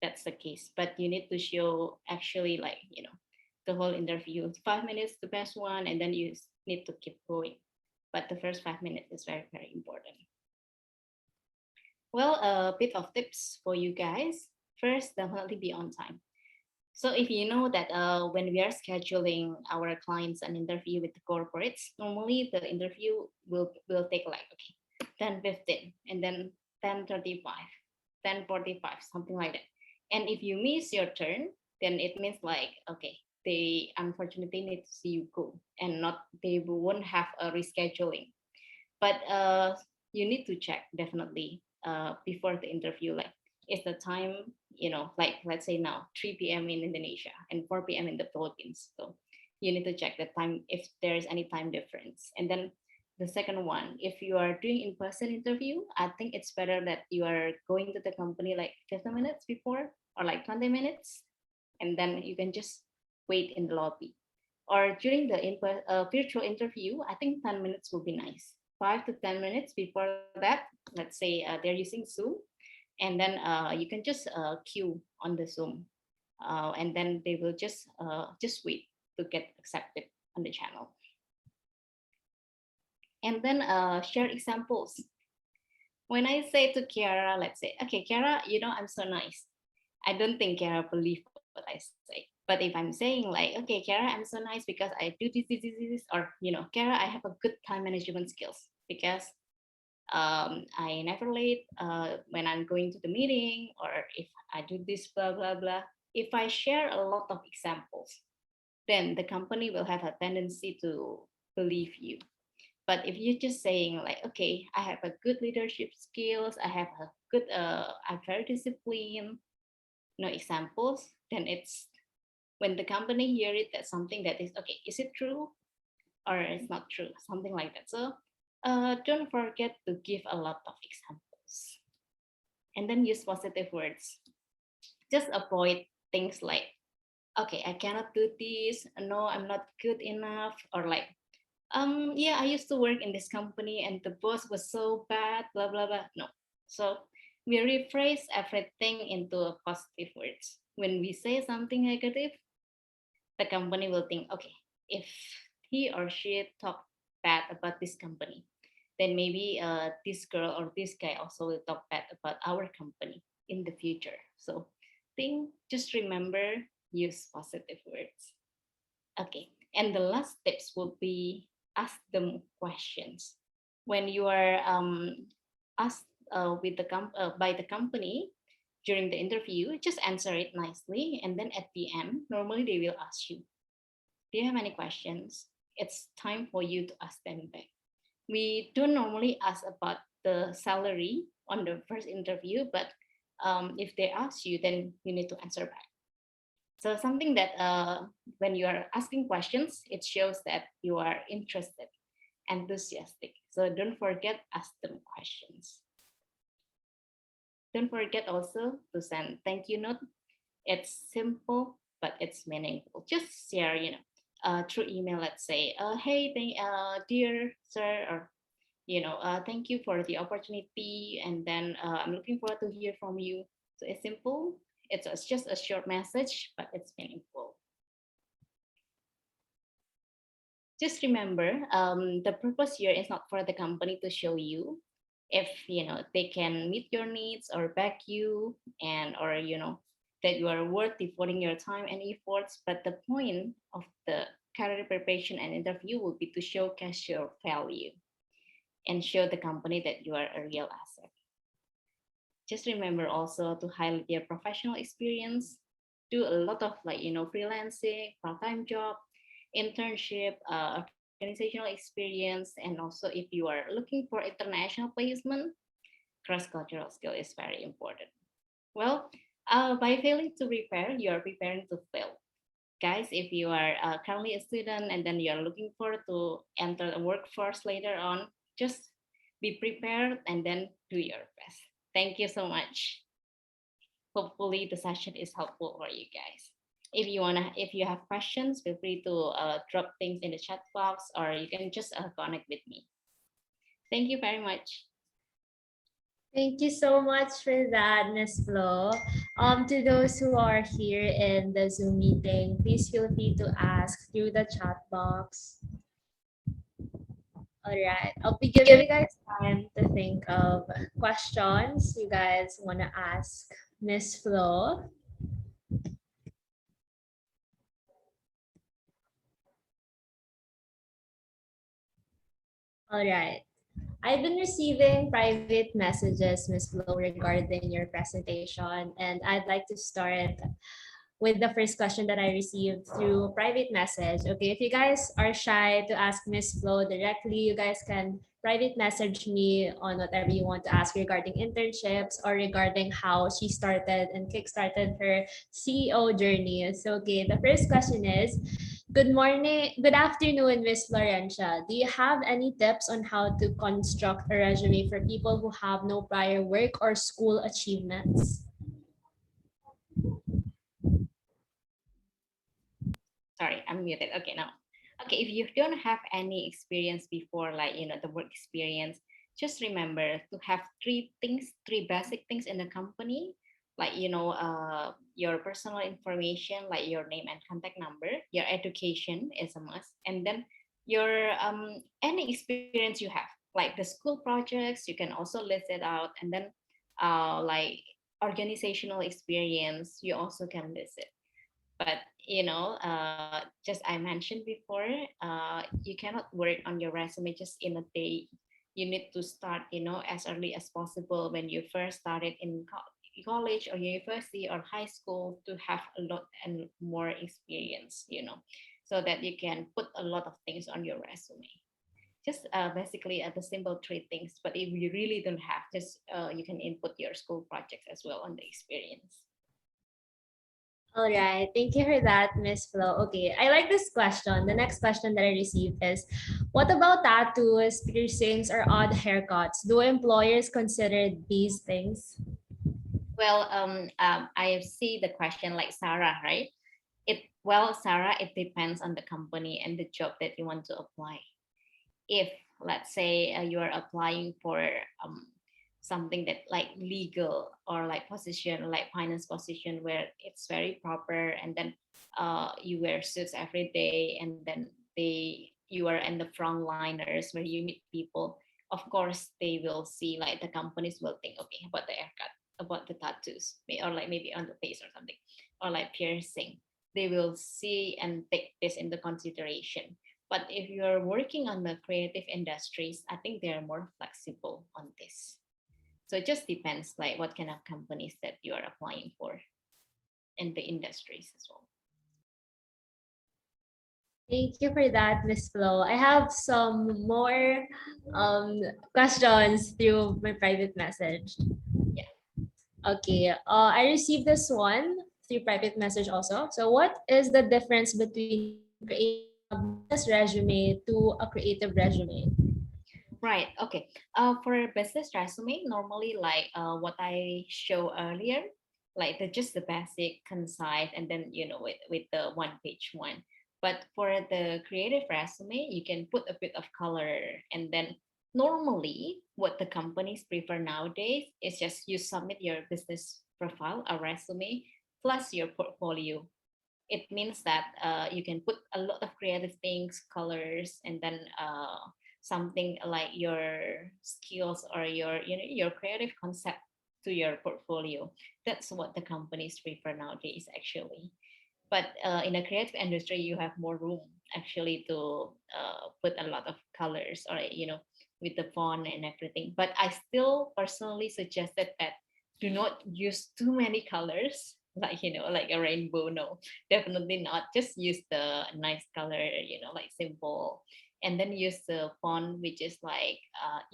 Speaker 2: That's the case. But you need to show actually like the whole interview. 5 minutes, the best one, and then you need to keep going. But the first 5 minutes is very, very important. Well, a bit of tips for you guys. First, definitely be on time. So if you know that when we are scheduling our clients an interview with the corporates, normally the interview will take like, okay, 10:15 and then 10:35, 10:45, something like that. And if you miss your turn, then it means like, okay, they unfortunately need to see you go and not, they won't have a rescheduling. But you need to check definitely before the interview, like, is the time, like let's say now 3 p.m. in Indonesia and 4 p.m. in the Philippines. So you need to check the time if there is any time difference. And then the second one, if you are doing in-person interview, I think it's better that you are going to the company like 15 minutes before or like 20 minutes, and then you can just wait in the lobby. Or during the virtual interview, I think 10 minutes will be nice. 5 to 10 minutes before that, let's say they're using Zoom, and then you can just queue on the Zoom, and then they will just wait to get accepted on the channel. And then share examples. When I say to Kiara, let's say, okay, Kiara, I'm so nice. I don't think Kiara believe what I say. But if I'm saying like, okay, Kiara, I'm so nice because I do this, or Kiara, I have a good time management skills because I never late when I'm going to the meeting, or if I do this, blah, blah, blah. If I share a lot of examples, then the company will have a tendency to believe you. But if you're just saying like, okay, I have a good leadership skills, I have a good, I'm very disciplined, examples, then it's when the company hear it, that's something that is, okay, is it true or it's not true, something like that. So don't forget to give a lot of examples, and then use positive words. Just avoid things like, okay, I cannot do this, no, I'm not good enough, or like, yeah, I used to work in this company and the boss was so bad, blah, blah, blah. No. So we rephrase everything into a positive words. When we say something negative, the company will think, okay, if he or she talk bad about this company, then maybe this girl or this guy also will talk bad about our company in the future. So just remember, use positive words. Okay, and the last tips will be ask them questions. When you are asked by the company during the interview, just answer it nicely, and then at the end, normally they will ask you, do you have any questions? It's time for you to ask them back. We don't normally ask about the salary on the first interview, but if they ask you, then you need to answer back. So something that when you are asking questions, it shows that you are interested, enthusiastic. So don't forget, ask them questions. Don't forget also to send thank you note. It's simple, but it's meaningful. Just share, through email, let's say, hey, dear sir, or, thank you for the opportunity. And then I'm looking forward to hear from you. So it's simple. It's just a short message, but it's meaningful. just remember, the purpose here is not for the company to show you if they can meet your needs or back you, and or that you are worth devoting your time and efforts. But the point of the career preparation and interview will be to showcase your value and show the company that you are a real asset. Just remember also to highlight your professional experience. Do a lot of freelancing, part-time job, internship, organizational experience, and also if you are looking for international placement, cross-cultural skill is very important. Well, by failing to prepare, you are preparing to fail. Guys, if you are currently a student and then you are looking forward to enter the workforce later on, just be prepared and then do your best. Thank you so much. Hopefully the session is helpful for you guys. If you have questions, feel free to drop things in the chat box, or you can just connect with me. Thank you very much.
Speaker 1: Thank you so much for that, Ms. Flo. To those who are here in the Zoom meeting, please feel free to ask through the chat box. All right, I'll be giving you guys time to think of questions you guys want to ask Ms. Flo. All right. I've been receiving private messages, Ms. Flo, regarding your presentation, and I'd like to start with the first question that I received through private message. Okay, if you guys are shy to ask Ms. Flo directly, you guys can private message me on whatever you want to ask regarding internships or regarding how she started and kickstarted her CEO journey. So, okay, the first question is, good morning, good afternoon, Ms. Florensia. Do you have any tips on how to construct a resume for people who have no prior work or school achievements?
Speaker 2: Sorry, I'm muted. Okay, now. Okay, if you don't have any experience before, like, the work experience, just remember to have three basic things in the company, like, your personal information, like your name and contact number, your education is a must, and then your any experience you have, like the school projects, you can also list it out, and then like organizational experience, you also can list it. But just I mentioned before, you cannot work on your resume just in a day. You need to start as early as possible when you first started in college or university or high school, to have a lot and more experience, so that you can put a lot of things on your resume. Just basically the simple three things. But if you really don't have, just you can input your school projects as well on the experience.
Speaker 1: All right, thank you for that, Miss Flo. Okay, I like this question. The next question that I received is, what about tattoos, piercings, or odd haircuts? Do employers consider these things?
Speaker 2: Well, I see the question like Sarah, right? Sarah, it depends on the company and the job that you want to apply. If, let's say, you are applying for something that like legal or like position, like finance position, where it's very proper, and then you wear suits every day, and then you are in the frontliners where you meet people. Of course, they will see, like the companies will think, okay, about the haircut, about the tattoos, or like maybe on the face or something, or like piercing. They will see and take this into consideration. But if you're working on the creative industries, I think they're more flexible on this. So it just depends, like what kind of companies that you are applying for, and the industries as well.
Speaker 1: Thank you for that, Miss Flo. I have some more questions through my private message.
Speaker 2: Yeah.
Speaker 1: Okay, I received this one through private message also. So what is the difference between creating a business resume to a creative resume?
Speaker 2: Right. Okay. For a business resume, normally like what I show earlier, like just the basic, concise, and then with the one-page one. But for the creative resume, you can put a bit of color, and then normally what the companies prefer nowadays is just you submit your business profile, a resume, plus your portfolio. It means that you can put a lot of creative things, colors, and then something like your skills or your creative concept to your portfolio. That's what the companies prefer nowadays, actually. But in a creative industry, you have more room actually to put a lot of colors, or with the font and everything. But I still personally suggested that do not use too many colors, like like a rainbow. No, definitely not. Just use the nice color, like simple, and then use the font which is like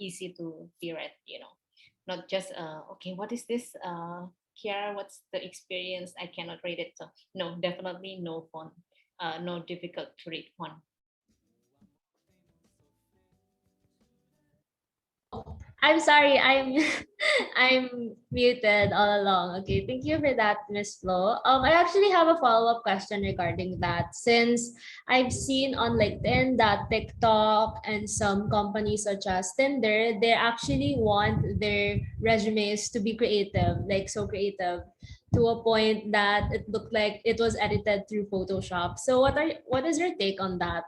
Speaker 2: easy to be read. Not just okay, what is this here, what's the experience, I cannot read it. So no, definitely no font, no difficult to read font.
Speaker 1: Oh, I'm sorry. I'm I'm muted all along. Okay, thank you for that, Miss Flo. I actually have a follow-up question regarding that. Since I've seen on LinkedIn that TikTok and some companies such as Tinder, they actually want their resumes to be creative, like so creative, to a point that it looked like it was edited through Photoshop. So what is your take on that?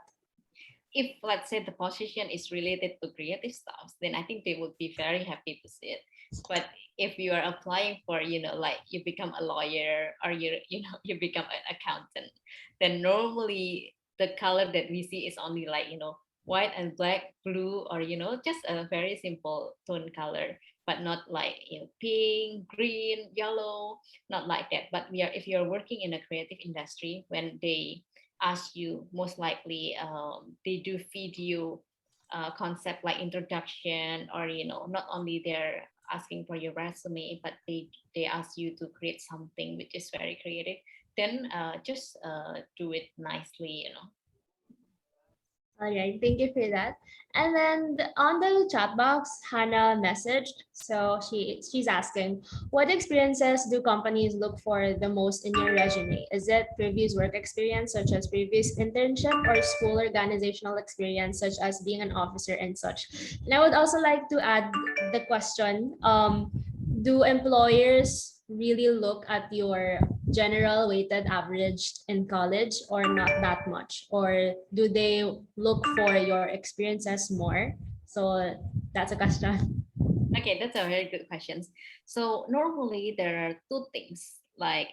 Speaker 2: If let's say the position is related to creative stuff, then I think they would be very happy to see it. But if you are applying for, like you become a lawyer, or you become an accountant, then normally the color that we see is only like white and black, blue, or just a very simple tone color, but not like pink, green, yellow, not like that. But if you're working in a creative industry, when they ask you, most likely they do feed you concept like introduction, or not only they're asking for your resume, but they ask you to create something which is very creative, then just do it nicely.
Speaker 1: All right, thank you for that. And then on the chat box, Hannah messaged. So she's asking, what experiences do companies look for the most in your resume? Is it previous work experience, such as previous internship, or school organizational experience, such as being an officer and such? And I would also like to add the question: do employers really look at your general weighted average in college, or not that much, or do they look for your experiences more? So that's a question.
Speaker 2: Okay, that's a very good question. So normally there are two things. Like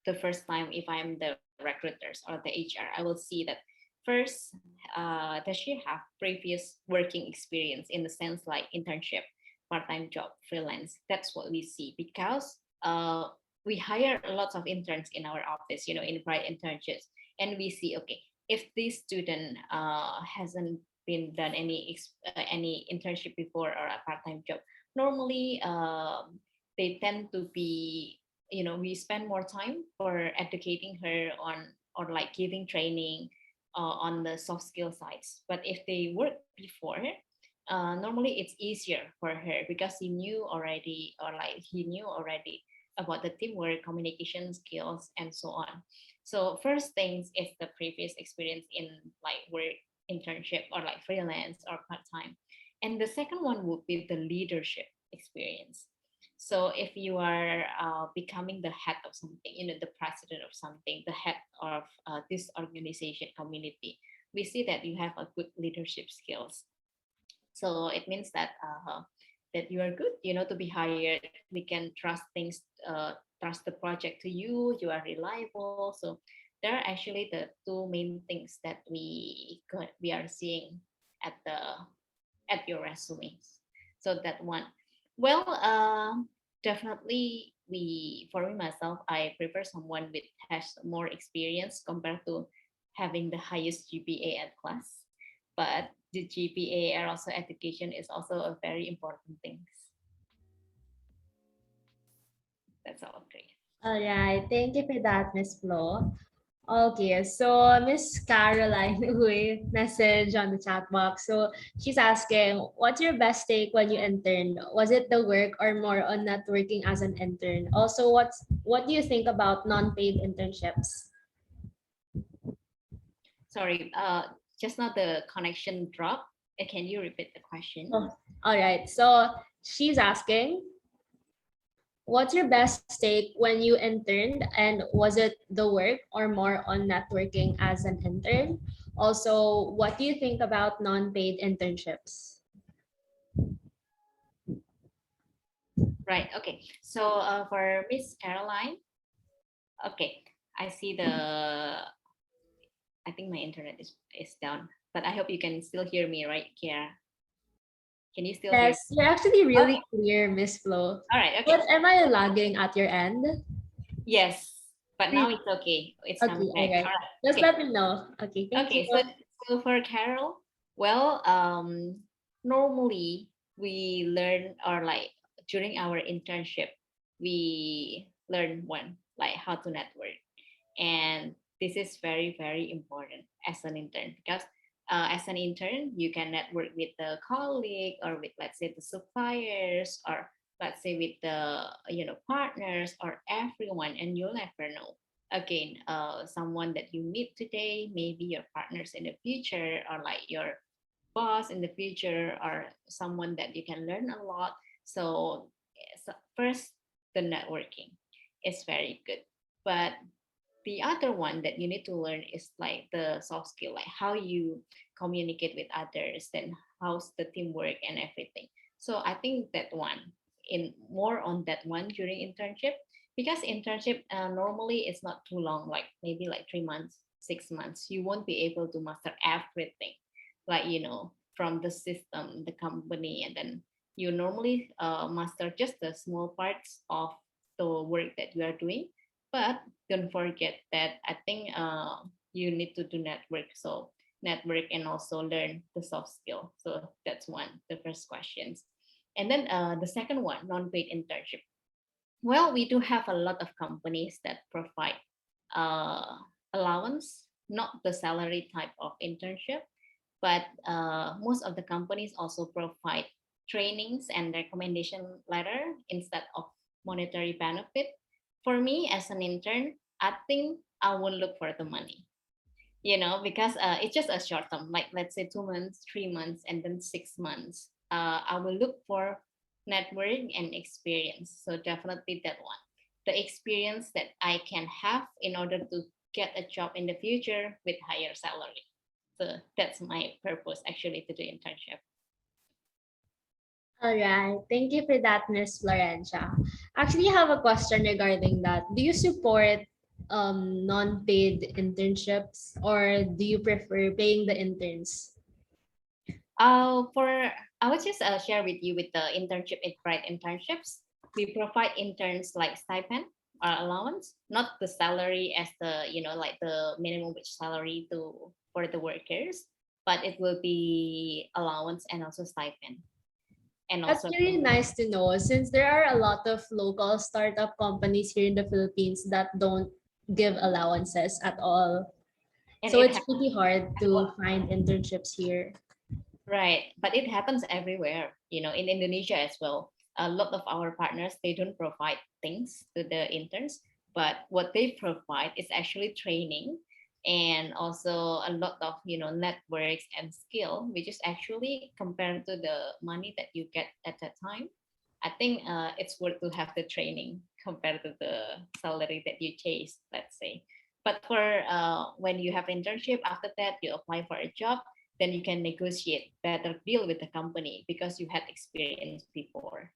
Speaker 2: the first time, if I'm the recruiters or the HR, I will see that first, does she have previous working experience, in the sense like internship, part-time job, freelance. That's what we see, because we hire lots of interns in our office, in Bright Internships, and we see, okay, if this student hasn't been done any internship before, or a part-time job, normally they tend to be, we spend more time for educating her on, or like giving training on the soft skill sides. But if they work before, normally it's easier for her, because he knew already about the teamwork, communication skills, and so on. So first things is the previous experience in like work, internship, or like freelance or part-time. And the second one would be the leadership experience. So if you are becoming the head of something, the president of something, the head of this organization community, we see that you have a good leadership skills. So it means that that you are good, to be hired. We can trust things, trust the project to you. You are reliable. So there are actually the two main things that we are seeing at your resumes. So that one. Well, definitely for me myself, I prefer someone with has more experience compared to having the highest GPA at class. But the GPA and also education is also a very important thing. That's all. Okay.
Speaker 1: All right, thank you for that, Miss Flo. Okay, so Miss Caroline Uy message on the chat box. So she's asking, what's your best take when you intern? Was it the work, or more on networking as an intern? Also, what do you think about non-paid internships?
Speaker 2: Sorry, just now the connection dropped. Can you repeat the question?
Speaker 1: Oh, all right. So she's asking, What's your best take when you interned, and was it the work or more on networking as an intern? Also, what do you think about non-paid internships?
Speaker 2: Right. Okay. So for Miss Caroline, okay, I see I think my internet is down, but I hope you can still hear me, right, Kiara? Can you still hear
Speaker 1: Yes,
Speaker 2: me?
Speaker 1: you're actually really
Speaker 2: Okay.
Speaker 1: clear, Miss Flo.
Speaker 2: All right. Okay.
Speaker 1: But am I lagging at your end?
Speaker 2: Yes, but now
Speaker 1: Please.
Speaker 2: it's okay. It's
Speaker 1: Okay,
Speaker 2: coming
Speaker 1: all
Speaker 2: back.
Speaker 1: right.
Speaker 2: All right.
Speaker 1: Just
Speaker 2: Okay.
Speaker 1: let me know. Okay, thank you.
Speaker 2: Okay. So for Carol, well, normally we learn or like during our internship, we learn one like how to network, and this is very important as an intern because as an intern you can network with the colleague or with, let's say, the suppliers, or let's say with the partners or everyone, and you'll never know, again, someone that you meet today, maybe your partners in the future, or like your boss in the future, or someone that you can learn a lot. So first, the networking is very good, but the other one that you need to learn is like the soft skill, like how you communicate with others, then how's the teamwork and everything. So I think that one, in more on that one during internship, because internship normally is not too long, like maybe like 3 months, 6 months. You won't be able to master everything, like from the system, the company, and then you normally master just the small parts of the work that you are doing. But don't forget that I think you need to do network. So network and also learn the soft skill. So that's one, the first questions. And then the second one, non-paid internship. Well, we do have a lot of companies that provide allowance, not the salary type of internship, but most of the companies also provide trainings and recommendation letter instead of monetary benefit. For me as an intern, I think I will look for the money, because it's just a short term, like let's say 2 months, 3 months, and then 6 months. I will look for network and experience. So definitely that one, the experience that I can have in order to get a job in the future with higher salary. So that's my purpose actually to do internship.
Speaker 1: All right. Thank you for that, Miss Florencia. Actually, I have a question regarding that. Do you support non-paid internships, or do you prefer paying the interns?
Speaker 2: For I would just share with you with the internship at Bright Internships. We provide interns like stipend or allowance, not the salary as the like the minimum wage salary to for the workers, but it will be allowance and also stipend, and
Speaker 1: That's
Speaker 2: also
Speaker 1: really nice to know, since there are a lot of local startup companies here in the Philippines that don't give allowances at all.
Speaker 2: and
Speaker 1: So
Speaker 2: it
Speaker 1: it's pretty hard to find internships here.
Speaker 2: right, but it happens everywhere, in Indonesia as well. A lot of our partners, they don't provide things to the interns, but what they provide is actually training and also a lot of, networks and skill, which is actually compared to the money that you get at that time. I think it's worth to have the training compared to the salary that you chase, let's say. But for when you have internship, after that you apply for a job, then you can negotiate better deal with the company because you had experience before.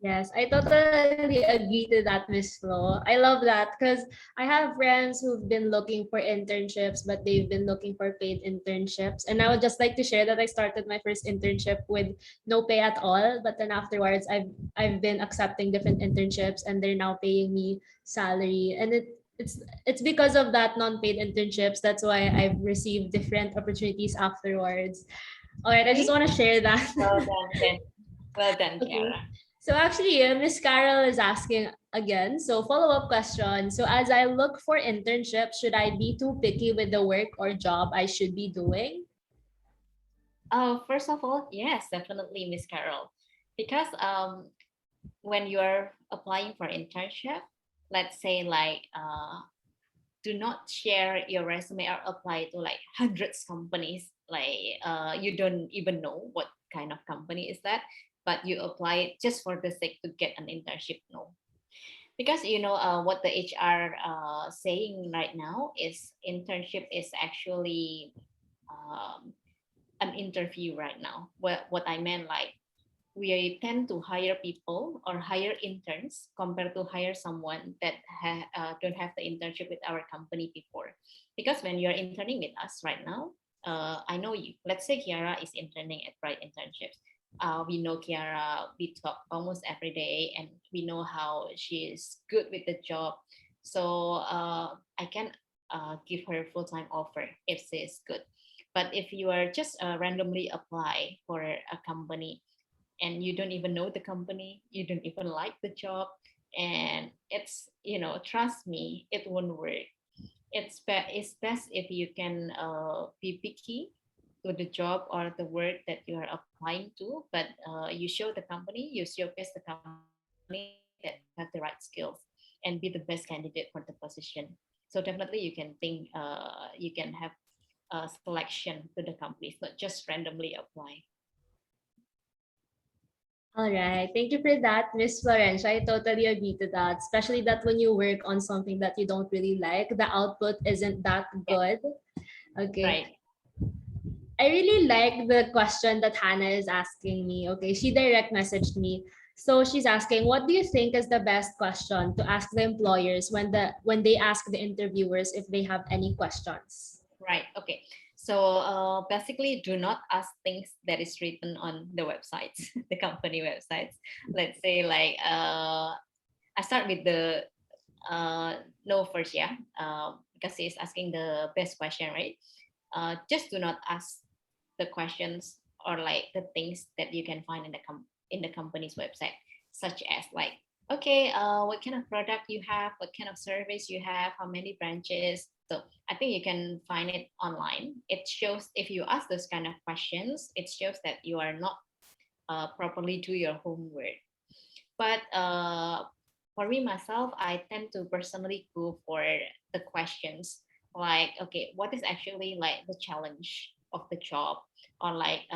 Speaker 1: Yes, I totally agree to that, Miss Flo. I love that because I have friends who've been looking for internships, but they've been looking for paid internships. And I would just like to share that I started my first internship with no pay at all, but then afterwards I've been accepting different internships and they're now paying me salary. And it's because of that non-paid internships. That's why I've received different opportunities afterwards. All right, I just
Speaker 2: Okay.
Speaker 1: want to share that.
Speaker 2: Well done, Ken. Well done,
Speaker 1: Okay.
Speaker 2: Kiara.
Speaker 1: So actually, Miss Carol is asking again. So follow-up question. So as I look for internships, should I be too picky with the work or job I should be doing?
Speaker 2: First of all, yes, definitely, Miss Carol, because when you are applying for internship, let's say like do not share your resume or apply to like hundreds companies, like you don't even know what kind of company is that. but you apply it just for the sake to get an internship. No, because what the HR saying right now is internship is actually um, an interview right now. What I meant, like, we tend to hire people or hire interns compared to hire someone that don't have the internship with our company before. Because when you're interning with us right now, I know you. Let's say Kiara is interning at Bright Internships. We know Kiara, we talk almost every day, and we know how she is good with the job. So I can give her full-time offer if she is good. But if you are just randomly apply for a company and you don't even know the company, you don't even like the job, and it's, trust me, it won't work. It's best if you can be picky to the job or the work that you are applying to, but you show the company, you showcase the company that you have the right skills and be the best candidate for the position. So definitely you can think, you can have a selection to the companies, not just randomly apply.
Speaker 1: All right. Thank you for that, Ms. Florentia. I totally agree to that, especially that when you work on something that you don't really like, the output isn't that good. Okay.
Speaker 2: Right.
Speaker 1: I really like the question that Hannah is asking me. Okay. She direct messaged me. So she's asking, what do you think is the best question to ask the employers when they ask the interviewers if they have any questions?
Speaker 2: Right. Okay. So basically, do not ask things that is written on the websites, the company websites. Let's say, like, I start with the no first, yeah, because he's asking the best question, right? Just do not ask the questions or like the things that you can find in the company's website, such as, like, okay, what kind of product you have, what kind of service you have, how many branches. So I think you can find it online. It shows, if you ask those kind of questions, it shows that you are not properly do your homework. But for me myself, I tend to personally go for the questions like, okay, what is actually like the challenge of the job, or like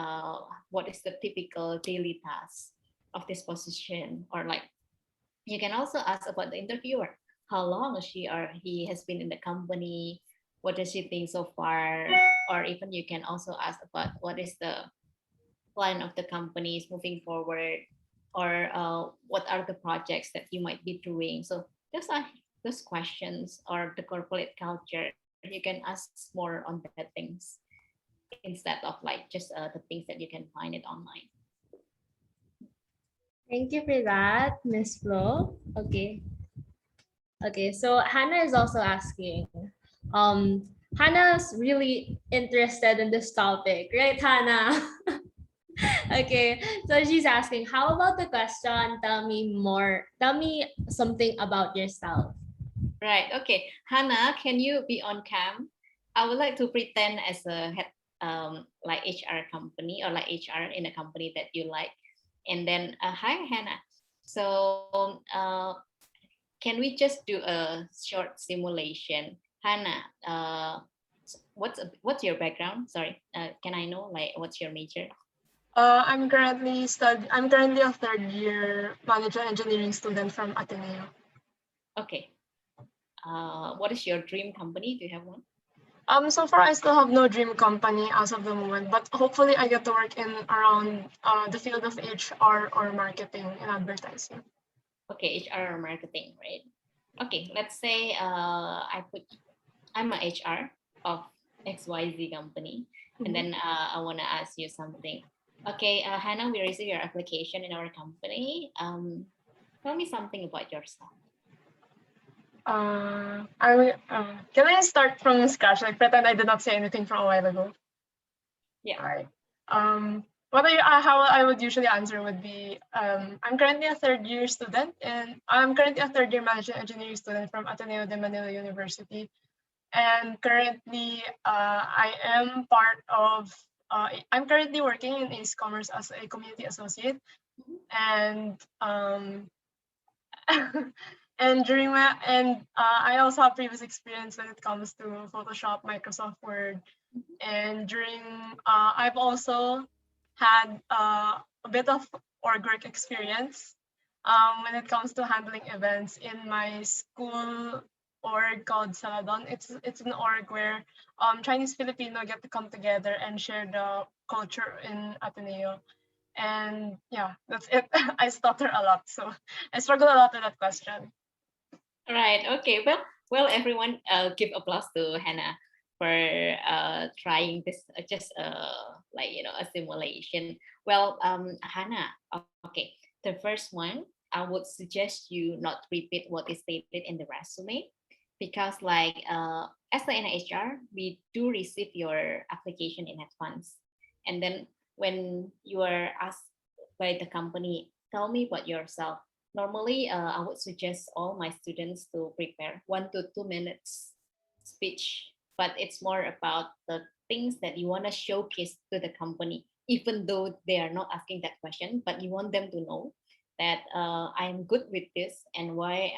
Speaker 2: what is the typical daily task of this position, or like you can also ask about the interviewer, how long she or he has been in the company, what does she think so far, or even you can also ask about what is the plan of the companies moving forward, or what are the projects that you might be doing. So those are those questions, or the corporate culture. You can ask more on that things instead of like just the things that you can find it online.
Speaker 1: Thank you for that, Miss Flo. Okay. Okay, so Hannah is also asking. Hannah's really interested in this topic, right, Hannah? Okay, so she's asking, how about the question? Tell me something about yourself.
Speaker 2: Right. Okay. Hannah, can you be on cam? I would like to pretend as a head, like HR company, or like HR in a company that you like. And then, hi, Hannah. So, can we just do a short simulation? Hannah, what's your background? Sorry, can I know, like, what's your major?
Speaker 6: I'm currently a third year management engineering student from Ateneo.
Speaker 2: Okay. What is your dream company? Do you have one?
Speaker 6: So far I still have no dream company as of the moment, but hopefully I get to work in around the field of HR or marketing and advertising.
Speaker 2: Okay, HR or marketing, right? Okay, let's say I'm a HR of XYZ company, and then I want to ask you something. Okay, Hannah, we received your application in our company. Tell me something about yourself.
Speaker 6: Can I start from scratch? Like pretend I did not say anything from a while ago.
Speaker 2: Yeah.
Speaker 6: All right. How I would usually answer would be, I'm currently a third year student, and I'm currently a third year management engineering student from Ateneo de Manila University. And currently, I'm currently working in ACE Commerce as a community associate, and I also have previous experience when it comes to Photoshop, Microsoft Word, and I've also had a bit of org work experience. When it comes to handling events in my school org called Saladon, it's an org where Chinese Filipino get to come together and share the culture in Ateneo. And yeah, that's it. I stutter a lot, so I struggle a lot with that question.
Speaker 2: Right. Okay. Well, everyone, give applause to Hannah for trying this, just like a simulation. Well, Hannah. Okay. The first one, I would suggest you not repeat what is stated in the resume, because like as an HR, we do receive your application in advance, and then when you are asked by the company, tell me about yourself. Normally, I would suggest all my students to prepare 1 to 2 minutes speech, but it's more about the things that you want to showcase to the company, even though they are not asking that question, but you want them to know that I'm good with this, and why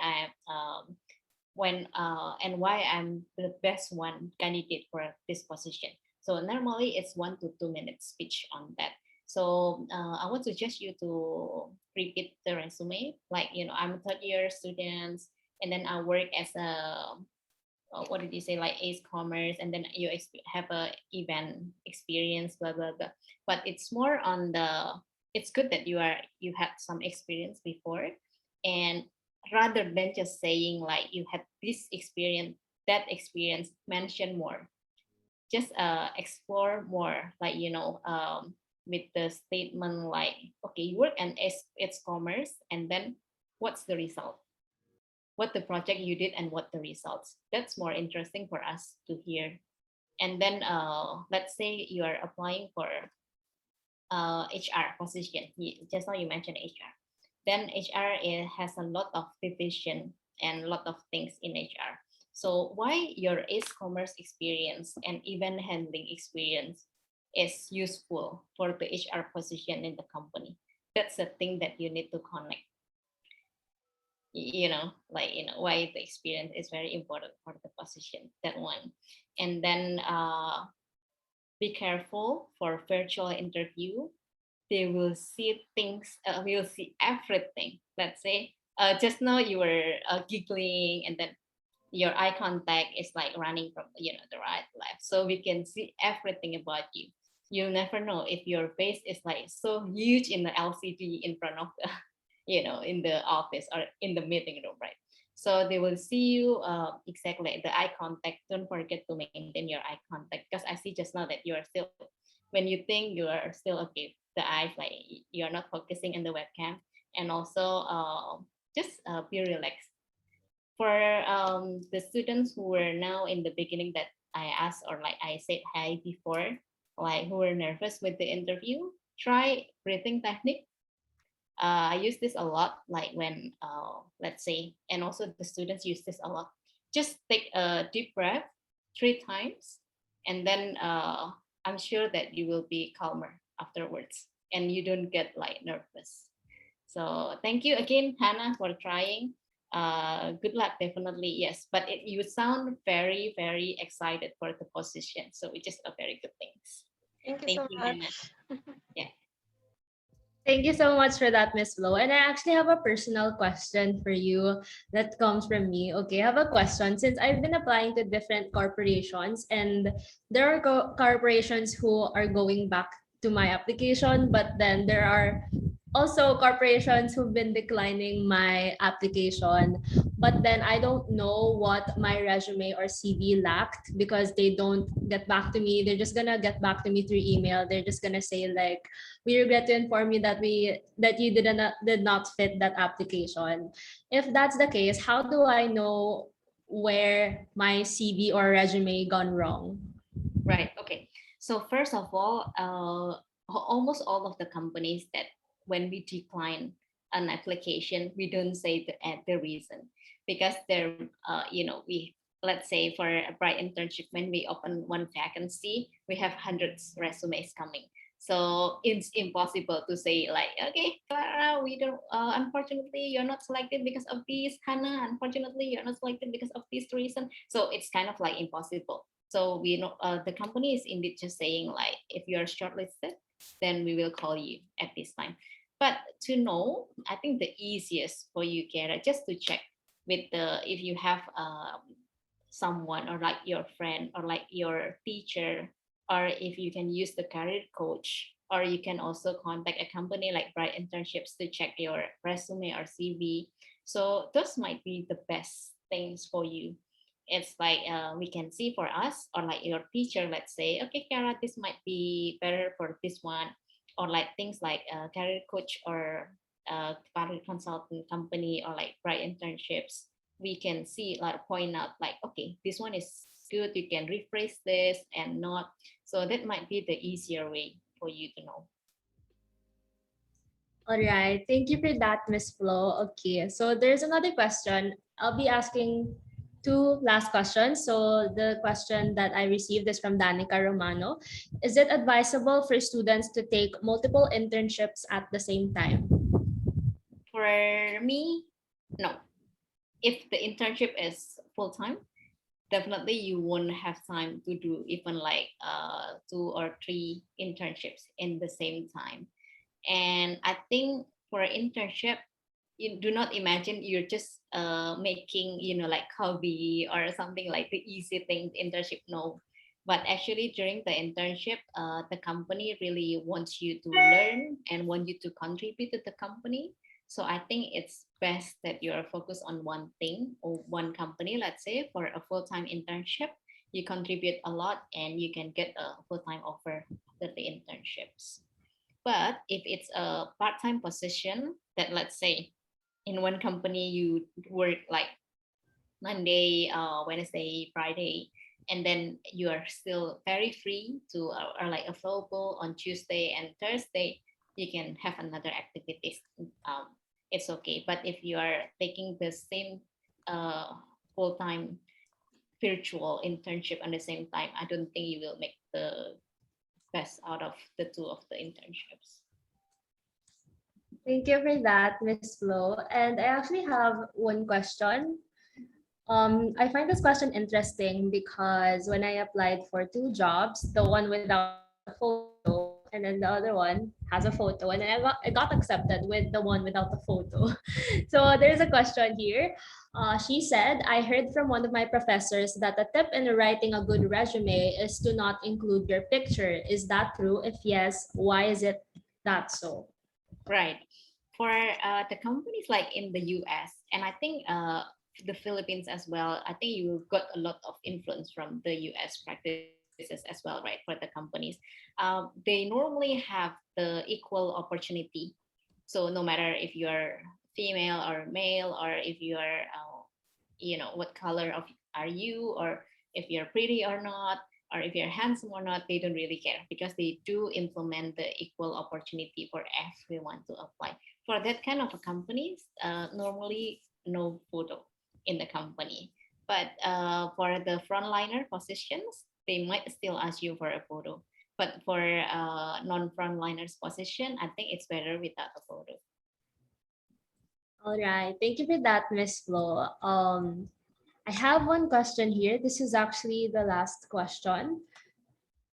Speaker 2: I'm the best one candidate for this position. So normally it's 1 to 2 minutes speech on that. So I would suggest you to repeat the resume. Like, I'm a third year student, and then I work as a, what did you say, like Ace Commerce, and then you have a event experience, blah, blah, blah. But it's more on it's good that you had some experience before. And rather than just saying like you had this experience, that experience, mention more. Just explore more, like, with the statement like, okay, you work and it's commerce, and then what's the result, what the project you did and what the results. That's more interesting for us to hear. And then let's say you are applying for HR position. Just now you mentioned HR. Then HR has a lot of division and a lot of things in HR. So why your ACE commerce experience and event handling experience is useful for the HR position in the company. That's the thing that you need to connect. Why the experience is very important for the position, that one. And then be careful for virtual interview. They will see things, will see everything. Let's say just now you were giggling, and then your eye contact is like running from the right left, so we can see everything about you. You'll never know if your face is like so huge in the LCD in front of the in the office or in the meeting room, right? So they will see you exactly the eye contact. Don't forget to maintain your eye contact, because I see just now that you are still, when you think you are still okay, the eyes, like you're not focusing in the webcam. And also just be relaxed. For the students who were now in the beginning that I asked, or like I said hi before, like who were nervous with the interview, try breathing technique. I use this a lot, like when, let's say, and also the students use this a lot. Just take a deep breath 3 times, and then I'm sure that you will be calmer afterwards, and you don't get like nervous. So thank you again, Hannah, for trying. Good luck, definitely, yes. But you sound very, very excited for the position, so which is a very good thing.
Speaker 6: Thank you
Speaker 2: Thank
Speaker 6: so
Speaker 2: you,
Speaker 6: much.
Speaker 2: Hannah. Yeah.
Speaker 1: Thank you so much for that, Miss Flo. And I actually have a personal question for you that comes from me. Okay, I have a question. Since I've been applying to different corporations, and there are corporations who are going back to my application, but then there are also corporations who've been declining my application, but then I don't know what my resume or CV lacked, because they don't get back to me. They're just gonna get back to me through email. They're just gonna say like, we regret to inform you that you did not fit that application. If that's the case, how do I know where my CV or resume gone wrong?
Speaker 2: Right. Okay. So first of all, almost all of the companies that when we decline an application, we don't say the reason, because they're, we, let's say for a Bright Internship, when we open one vacancy, we have hundreds resumes coming. So it's impossible to say like, okay, Clara, we don't, unfortunately, you're not selected because of this. Hannah, unfortunately, you're not selected because of this reason. So it's kind of like impossible. So we know the company is indeed just saying like, if you're shortlisted, then we will call you at this time. But to know, I think the easiest for you, Kara, just to check with the, if you have someone or like your friend or like your teacher, or if you can use the career coach, or you can also contact a company like Bright Internships to check your resume or CV. So those might be the best things for you. It's like we can see for us, or like your teacher, let's say, okay, Kara, this might be better for this one, or like things like career coach or career consultant company or like Bright Internships. We can see, like, point out like, okay, this one is good, you can rephrase this and not. So that might be the easier way for you to know.
Speaker 1: All right. Thank you for that, Miss Flo. Okay. So there's another question. I'll be asking two last questions. So the question that I received is from Danica Romano. Is it advisable for students to take multiple internships at the same time?
Speaker 2: For me, no. If the internship is full-time, definitely you won't have time to do even like 2 or 3 internships in the same time. And I think for an internship, you do not imagine you're just making, you know, like hobby or something like the easy thing internship. No, but actually during the internship, the company really wants you to learn and want you to contribute to the company. So I think it's best that you're focused on one thing or one company. Let's say for a full-time internship, you contribute a lot and you can get a full-time offer after the internships. But if it's a part-time position, that let's say in one company you work like Monday, Wednesday, Friday, and then you are still very free to or like available on Tuesday and Thursday, you can have another activities. It's okay. But if you are taking the same full-time virtual internship at the same time, I don't think you will make the best out of the two of the internships.
Speaker 1: Thank you for that, Miss Flo. And I actually have one question. I find this question interesting because when I applied for 2 jobs, the one without a photo and then the other one has a photo, and then I got accepted with the one without the photo. So there's a question here. She said, I heard from one of my professors that a tip in writing a good resume is to not include your picture. Is that true? If yes, why is it that so?
Speaker 2: Right. For the companies like in the US, and I think the Philippines as well, I think you got a lot of influence from the US practices as well, right? For the companies, they normally have the equal opportunity. So no matter if you're female or male, or if you're, you know, what color of are you, or if you're pretty or not, or if you're handsome or not, they don't really care because they do implement the equal opportunity for everyone to apply. For that kind of a companies, normally no photo in the company. But for the frontliner positions, they might still ask you for a photo. But for non-frontliners position, I think it's better without a photo.
Speaker 1: All right. Thank you for that, Miss Flo. I have one question here. This is actually the last question.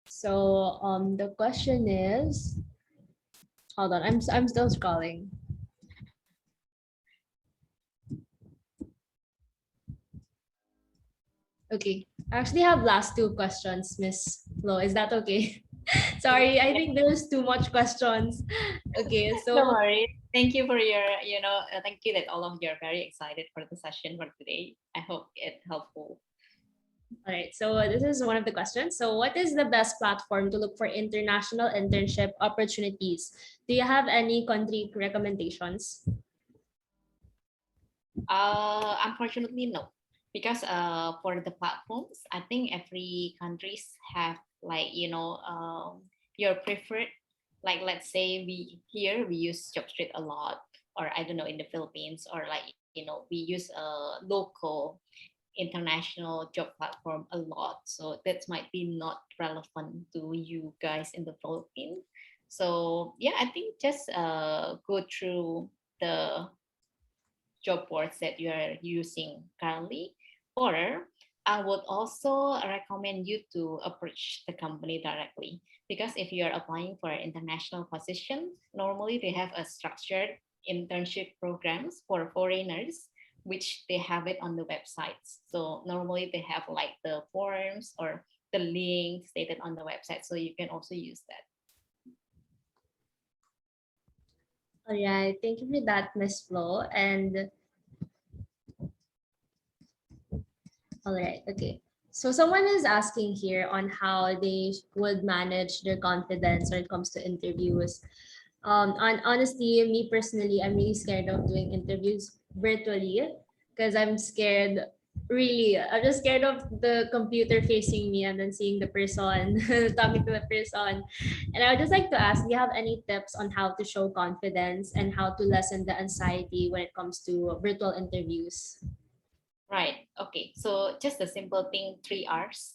Speaker 1: So the question is, hold on, I'm still scrolling. Okay, I actually have last 2 questions, Miss Flo. Is that okay? Sorry, I think there's too much questions. Okay,
Speaker 2: No
Speaker 1: so
Speaker 2: worries. Thank you for your, you know, thank you that all of you are very excited for the session for today. I hope it's helpful.
Speaker 1: all right, so this is one of the questions. So what is the best platform to look for international internship opportunities? Do you have any country recommendations?
Speaker 2: Unfortunately, no, because for the platforms, I think every countries have like, you know, your preferred. Like let's say we here we use JobStreet a lot, or I don't know in the Philippines, or like, you know, we use a local international job platform a lot. So that might be not relevant to you guys in the Philippines. So yeah, I think just go through the job boards that you are using currently, or I would also recommend you to approach the company directly, Because if you are applying for an international position, normally they have a structured internship programs for foreigners, which they have it on the websites. So normally they have like the forms or the link stated on the website. So you can also use that.
Speaker 1: All right, thank you for that, Ms. Flo. And all right, okay. So someone is asking here on how they would manage their confidence when it comes to interviews. Honestly, me personally, I'm really scared of doing interviews virtually because I'm scared. Really, I'm just scared of the computer facing me and then seeing the person, talking to the person. And I would just like to ask, do you have any tips on how to show confidence and how to lessen the anxiety when it comes to virtual interviews?
Speaker 2: Right. Okay. So just a simple thing, 3 R's.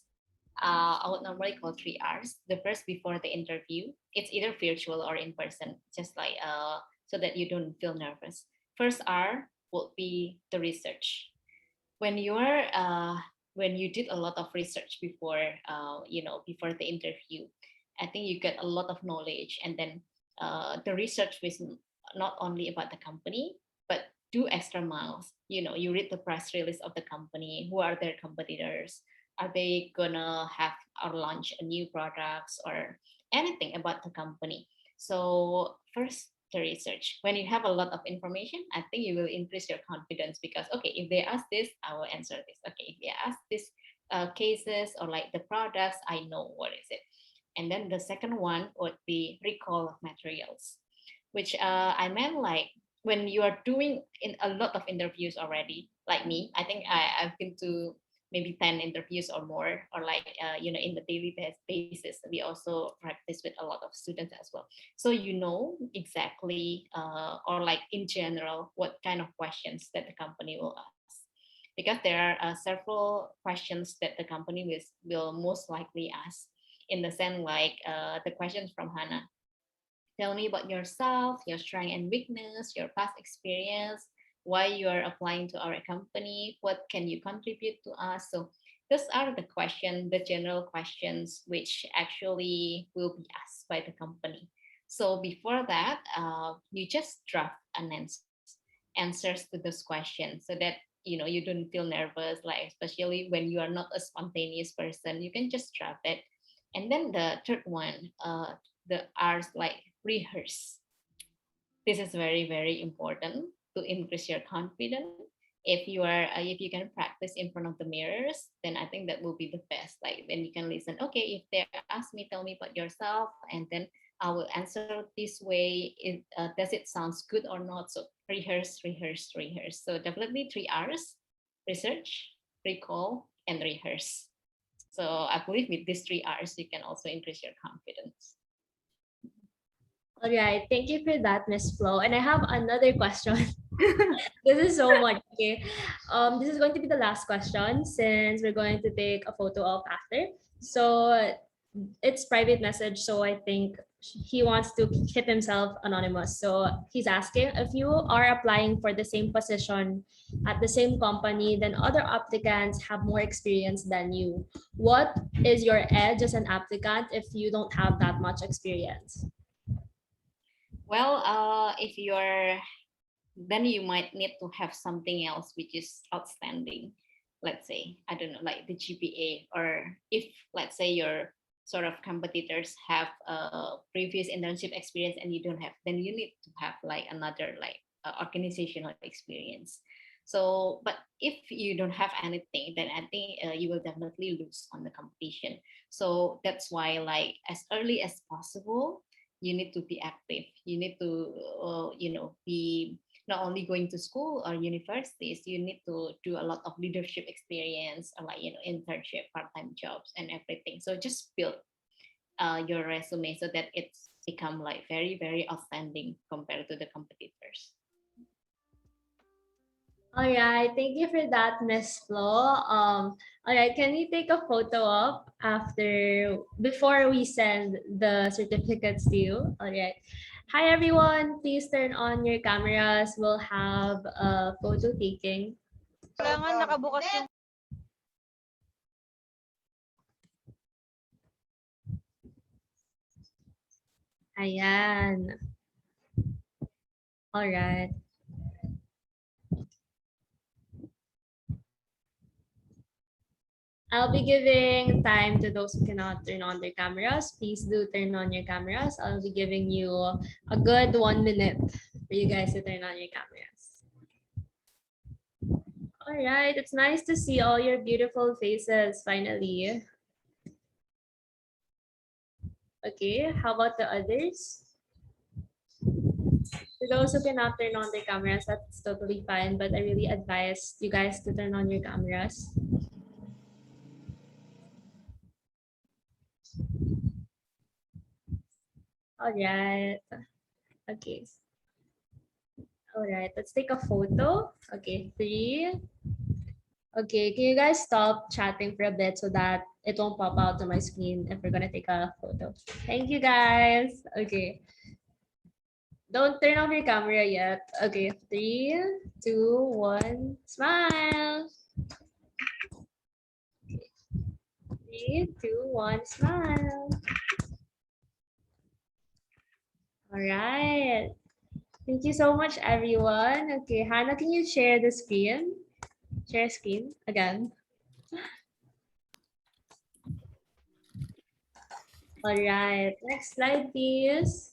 Speaker 2: I would normally call 3 R's. The first before the interview, it's either virtual or in person, just like so that you don't feel nervous. First R would be the research. When you're when you did a lot of research before before the interview, I think you get a lot of knowledge, and then the research was not only about the company but do extra miles. You read the press release of the company, who are their competitors, are they gonna have or launch a new products or anything about the company. So first, the research. When you have a lot of information, I think you will increase your confidence, because okay, if they ask this, I will answer this. Okay, if they ask this cases or like the products, I know what is it. And then the second one would be recall of materials, which I meant like when you are doing in a lot of interviews already, like me, I think I've been to maybe 10 interviews or more, or like in the daily basis, we also practice with a lot of students as well. So you know exactly or like in general what kind of questions that the company will ask, because there are several questions that the company will most likely ask, in the sense like the questions from Hannah. Tell me about yourself, your strength and weakness, your past experience, why you are applying to our company, what can you contribute to us. So those are the questions, the general questions, which actually will be asked by the company. So before that, you just draft an answers to those questions, so that you don't feel nervous, like especially when you are not a spontaneous person, you can just draft it. And then the third one, the R's, like rehearse. This is very, very important to increase your confidence. If you can practice in front of the mirrors, then I think that will be the best. Like when you can listen, okay, if they ask me, tell me about yourself, and then I will answer this way. Does it sounds good or not? So rehearse, rehearse, rehearse. So definitely 3 R's: research, recall, and rehearse. So I believe with these 3 R's, you can also increase your confidence.
Speaker 1: All right, thank you for that, Miss Flo. And I have another question. This is so much. Okay. This is going to be the last question since we're going to take a photo of after. So it's private message. So I think he wants to keep himself anonymous. So he's asking, if you are applying for the same position at the same company, then other applicants have more experience than you. What is your edge as an applicant if you don't have that much experience?
Speaker 2: Well, if you're, then you might need to have something else which is outstanding. Let's say, I don't know, like the GPA, or if let's say your sort of competitors have a previous internship experience and you don't have, then you need to have like another like organizational experience. So, but if you don't have anything, then I think you will definitely lose on the competition. So that's why, like as early as possible, you need to be active. You need to be not only going to school or universities, you need to do a lot of leadership experience, or like internship, part-time jobs and everything. So just build your resume so that it's become like very, very outstanding compared to the competitors.
Speaker 1: All right, thank you for that, Miss Flo. All right, can we take a photo up before we send the certificates to you? All right. Hi everyone, please turn on your cameras. We'll have a photo taking.
Speaker 7: Kailangan nakabukas yung
Speaker 1: Ayan. All right. I'll be giving time to those who cannot turn on their cameras. Please do turn on your cameras. I'll be giving you a good 1 minute for you guys to turn on your cameras. All right, it's nice to see all your beautiful faces finally. Okay, how about the others? For those who cannot turn on their cameras, that's totally fine, but I really advise you guys to turn on your cameras. All right. Okay. All right, let's take a photo. Okay, 3. Okay, can you guys stop chatting for a bit so that it won't pop out on my screen if we're gonna take a photo? Thank you guys. Okay. Don't turn off your camera yet. Okay, 3, 2, 1, smile. 3, 2, 1, smile. All right. Thank you so much, everyone. Okay, Hannah, can you share the screen? Share screen again. All right, next slide, please.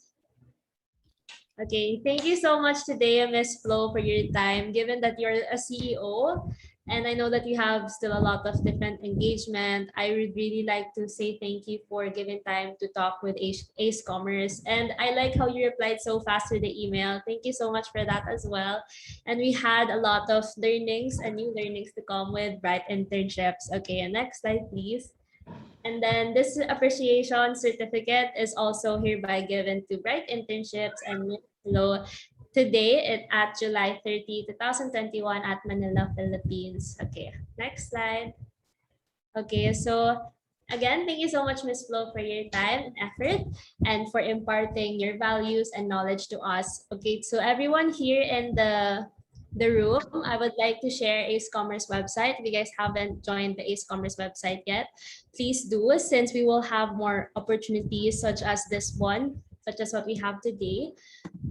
Speaker 1: Okay, thank you so much today, Ms. Flo, for your time. Given that you're a CEO, and I know that you have still a lot of different engagement, I would really like to say thank you for giving time to talk with Ace Commerce. And I like how you replied so fast to the email. Thank you so much for that as well. And we had a lot of learnings and new learnings to come with Bright Internships. Okay, and next slide, please. And then this appreciation certificate is also hereby given to Bright Internships and Ms. Flo today at July 30, 2021 at Manila, Philippines. Okay, next slide. Okay, so again, thank you so much, Ms. Flo, for your time and effort and for imparting your values and knowledge to us. Okay, so everyone here in the room, I would like to share Ace Commerce website. If you guys haven't joined the Ace Commerce website yet, please do, since we will have more opportunities such as this one, such as what we have today.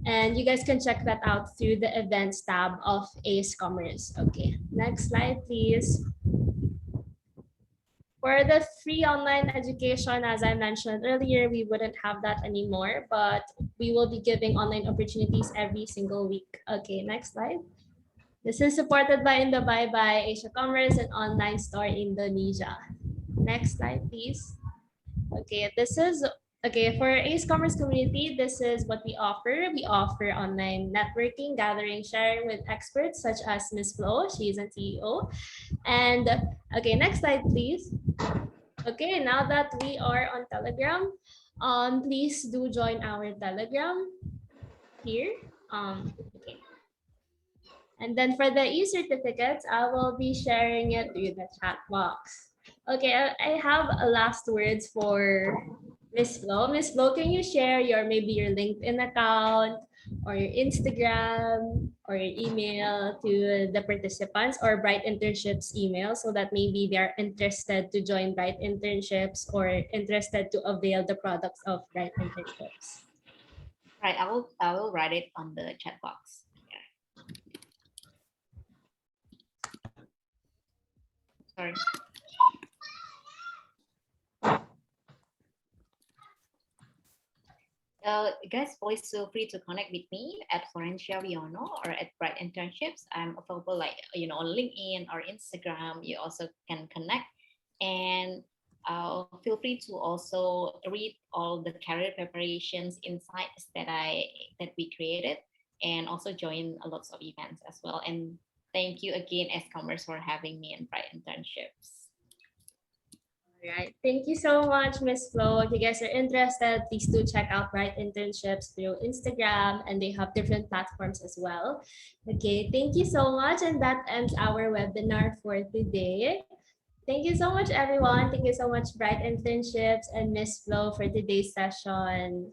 Speaker 1: And you guys can check that out through the events tab of Ace Commerce. Okay, next slide, please. For the free online education, as I mentioned earlier, we wouldn't have that anymore, but we will be giving online opportunities every single week. Okay, next slide. This is supported by Indobuy by Asia Commerce and online store Indonesia. Next slide, please. Okay, this is okay for Ace Commerce community. This is what we offer. We offer online networking, gathering, sharing with experts such as Ms. Flo. She is a CEO. And okay, next slide, please. Okay, now that we are on Telegram, please do join our Telegram here. Okay. And then for the e-certificates, I will be sharing it through the chat box. Okay, I have a last words for Ms. Flo. Ms. Flo, can you share maybe your LinkedIn account or your Instagram or your email to the participants or Bright Internships email so that maybe they're interested to join Bright Internships or interested to avail the products of Bright Internships?
Speaker 2: Right, I will write it on the chat box. Sorry. Guys, please feel free to connect with me at Florensia Daryanto or at Bright Internships. I'm available on LinkedIn or Instagram. You also can connect, and feel free to also read all the career preparations insights that we created, and also join lots of events as well. And thank you again, Ace Commerce, for having me in Bright Internships.
Speaker 1: All right. Thank you so much, Ms. Flo. If you guys are interested, please do check out Bright Internships through Instagram, and they have different platforms as well. Okay, thank you so much. And that ends our webinar for today. Thank you so much, everyone. Thank you so much, Bright Internships and Ms. Flo, for today's session.